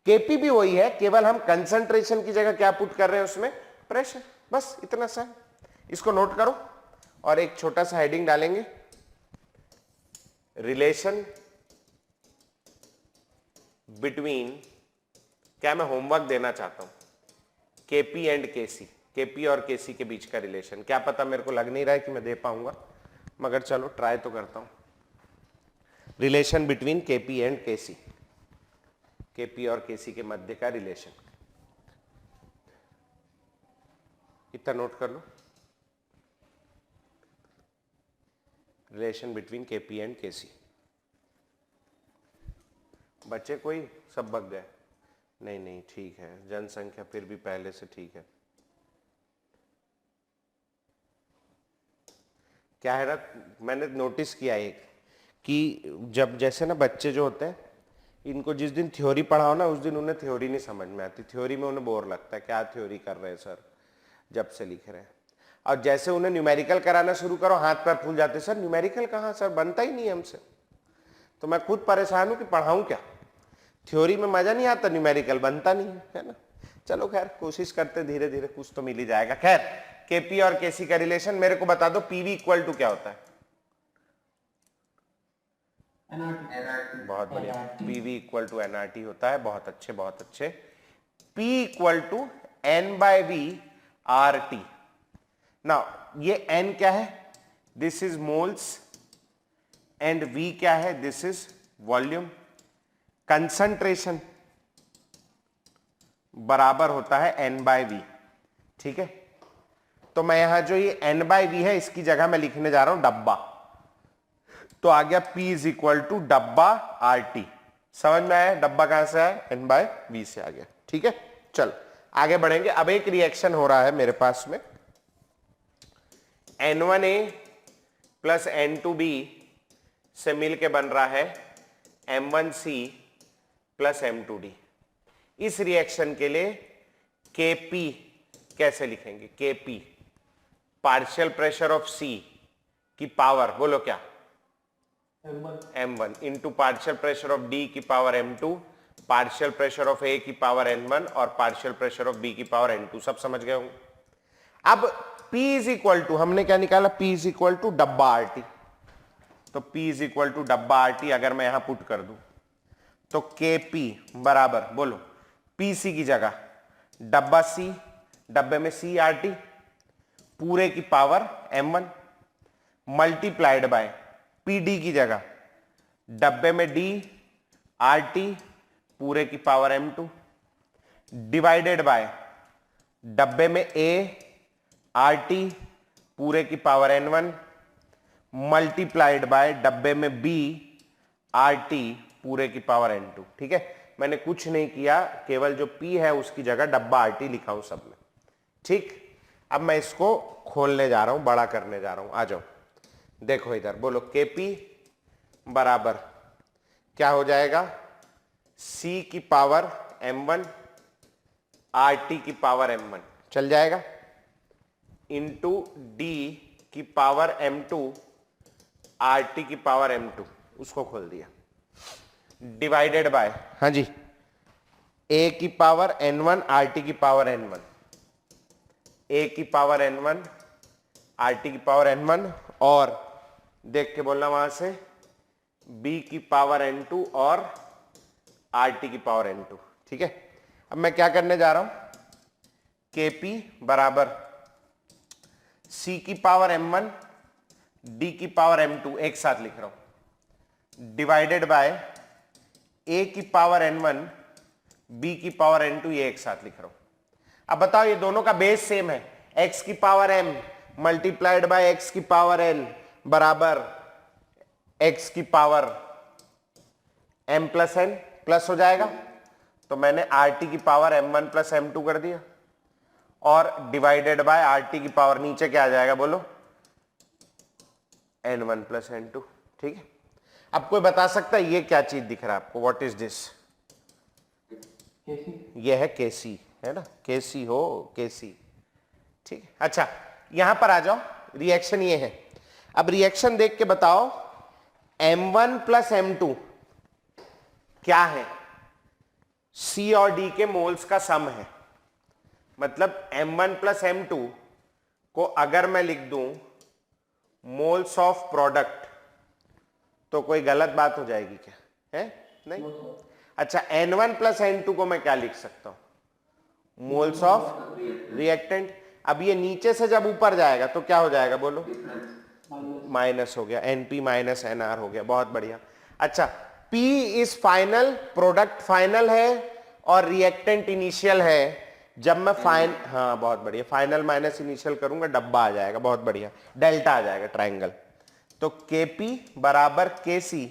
Speaker 1: Kp भी वही है, केवल हम कंसंट्रेशन की जगह क्या पुट कर रहे हैं उसमें, प्रेशर, बस इतना सा। इसको नोट करो और एक छोटा सा हेडिंग डालेंगे, रिलेशन बिटवीन, क्या मैं होमवर्क देना चाहता हूं, Kp एंड Kc, Kp और Kc के बीच का रिलेशन। क्या पता मेरे को लग नहीं रहा है कि मैं दे पाऊंगा, मगर चलो ट्राई तो करता हूं। Relation between Kp and Kc, Kp और Kc के मध्य का रिलेशन, इतना नोट कर लो, relation between Kp and Kc। बच्चे कोई सब बग गए, नहीं ठीक है, जनसंख्या फिर भी पहले से ठीक है। क्या है ना, मैंने नोटिस किया एक कि जब जैसे ना बच्चे जो होते हैं, इनको जिस दिन थ्योरी पढ़ाओ ना उस दिन उन्हें थ्योरी नहीं समझ में आती, थ्योरी में उन्हें बोर लगता है, क्या थ्योरी कर रहे हैं सर, जब से लिख रहे हैं। और जैसे उन्हें न्यूमेरिकल कराना शुरू करो हाथ पैर फूल जाते, सर न्यूमेरिकल कहाँ सर, बनता ही नहीं हमसे। तो मैं खुद परेशान हूं कि पढ़ाऊं क्या, थ्योरी में मजा नहीं आता, न्यूमेरिकल बनता नहीं है ना। चलो खैर कोशिश करते, धीरे धीरे कुछ तो मिल ही जाएगा। खैर Kp और Kc का रिलेशन मेरे को बता दो, Pv इक्वल टू क्या होता है, बहुत बढ़िया, Pv इक्वल टू nRT होता है, बहुत अच्छे बहुत अच्छे। P equal to n by V R T. Now ये n क्या है, this is moles, and V क्या है, दिस इज वॉल्यूम। कंसंट्रेशन बराबर होता है n बाय वी, ठीक है। तो मैं यहां जो ये n बाय वी है इसकी जगह मैं लिखने जा रहा हूं डब्बा, तो आ गया P इज इक्वल टू डब्बा आर टी। समझ में आया, डब्बा कहां से आया, n बाय वी से आ गया, ठीक है। चल आगे बढ़ेंगे। अब एक रिएक्शन हो रहा है मेरे पास में, N1A प्लस N2B से मिलके बन रहा है M1C प्लस M2D। इस रिएक्शन के लिए Kp कैसे लिखेंगे, Kp partial pressure of C की पावर, बोलो क्या, M1 into partial pressure of D की power M2, partial pressure of A की पावर N1 और पार्शियल प्रेशर ऑफ B की पावर N2। सब समझ गए होंगे। अब P इज इक्वल टू, हमने क्या निकाला, P इज इक्वल टू डब्बा आर टी। तो P इज इक्वल टू डब्बा आर टी अगर मैं यहां पुट कर दूं तो Kp बराबर, बोलो Pc की जगह डब्बा C, डब्बे में C आर टी पूरे की power M1 multiplied by PD की जगह डब्बे में D आर टी पूरे की पावर M2 डिवाइडेड बाय डब्बे में A आर टी पूरे की पावर N1 मल्टीप्लाइड बाय डब्बे में B आर टी पूरे की पावर N2। ठीक है, मैंने कुछ नहीं किया, केवल जो P है उसकी जगह डब्बा आर टी लिखा हूं सब में। ठीक, अब मैं इसको खोलने जा रहा हूं, बड़ा करने जा रहा हूं। आ जाओ, देखो इधर, बोलो Kp बराबर क्या हो जाएगा, C की पावर M1 आर टी की पावर M1 चल जाएगा, इंटू D की पावर M2 आर टी की पावर M2, उसको खोल दिया, डिवाइडेड बाय, हाँ जी, A की पावर N1 आर टी की पावर N1, A की पावर N1 आर टी की पावर N1, और देख के बोलना वहां से B की पावर N2 और आर टी की पावर N2। ठीक है, अब मैं क्या करने जा रहा हूं, Kp बराबर C की पावर M1 D की पावर M2 एक साथ लिख रहा हूं, डिवाइडेड बाय a की पावर n1 b की पावर n2, ये एक साथ लिख रहा हूं। अब बताओ ये दोनों का बेस सेम है, x की power m multiplied by x की पावर n बराबर x की power m plus n, plus हो जाएगा। तो मैंने RT की पावर m1 प्लस m2 कर दिया और डिवाइडेड बाय RT की पावर नीचे क्या आ जाएगा बोलो, n1 प्लस n2। ठीक है, अब कोई बता सकता है ये क्या चीज दिख रहा है आपको, व्हाट इज दिस? ये है Kc, है ना, Kc हो Kc। ठीक है, अच्छा यहां पर आ जाओ, रिएक्शन ये है। अब रिएक्शन देख के बताओ m1 प्लस m2 क्या है? C और D के मोल्स का सम है। मतलब m1 प्लस m2 को अगर मैं लिख दूं मोल्स ऑफ प्रोडक्ट तो कोई गलत बात हो जाएगी क्या? है नहीं। अच्छा n1 प्लस n2 को मैं क्या लिख सकता हूं? Moles of reactant. अब ये नीचे से जब ऊपर जाएगा तो क्या हो जाएगा बोलो? माइनस हो गया, NP माइनस NR हो गया। बहुत बढ़िया। अच्छा P is final, product final है और रिएक्टेंट इनिशियल है। जब मैं हाँ बहुत बढ़िया, फाइनल माइनस इनिशियल करूंगा डब्बा आ जाएगा। बहुत बढ़िया, डेल्टा आ जाएगा, ट्राइंगल। तो Kp बराबर Kc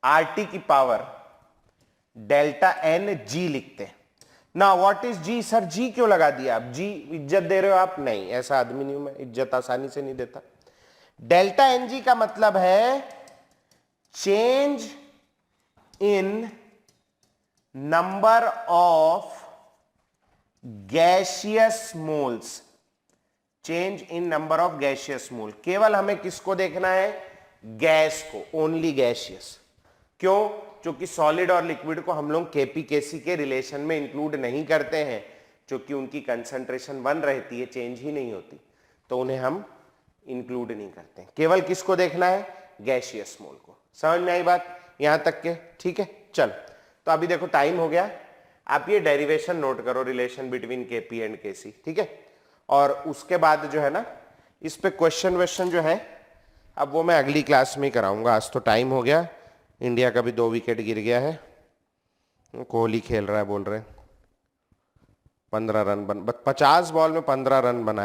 Speaker 1: RT की पावर डेल्टा NG लिखते हैं ना। What is G? Sir G क्यों लगा दिया आप? G इज्जत दे रहे हो आप? नहीं, ऐसा आदमी नहीं हूं मैं, इज्जत आसानी से नहीं देता। डेल्टा NG का मतलब है change in number of gaseous moles. Change in number of gaseous mole. केवल हमें किसको देखना है? गैस को, ओनली गैसियस। क्यों? क्योंकि सॉलिड और लिक्विड को हम लोग Kp Kc के रिलेशन में इंक्लूड नहीं करते हैं, क्योंकि उनकी कंसंट्रेशन 1 रहती है, चेंज ही नहीं होती, तो उन्हें हम इंक्लूड नहीं करते हैं। केवल किसको देखना है? गैसियस मोल को। समझ में आई बात यहां तक के? ठीक है, चल तो अभी देखो टाइम हो गया। आप ये डेरिवेशन नोट करो, relation between Kp and Kc। ठीक है, और उसके बाद जो है ना इस पे क्वेश्चन जो है अब वो मैं अगली क्लास में ही कराऊंगा। आज तो टाइम हो गया, इंडिया का भी 2 विकेट गिर गया है, कोहली खेल रहा है बोल रहे 15 रन 50 बॉल में 15 रन बनाए।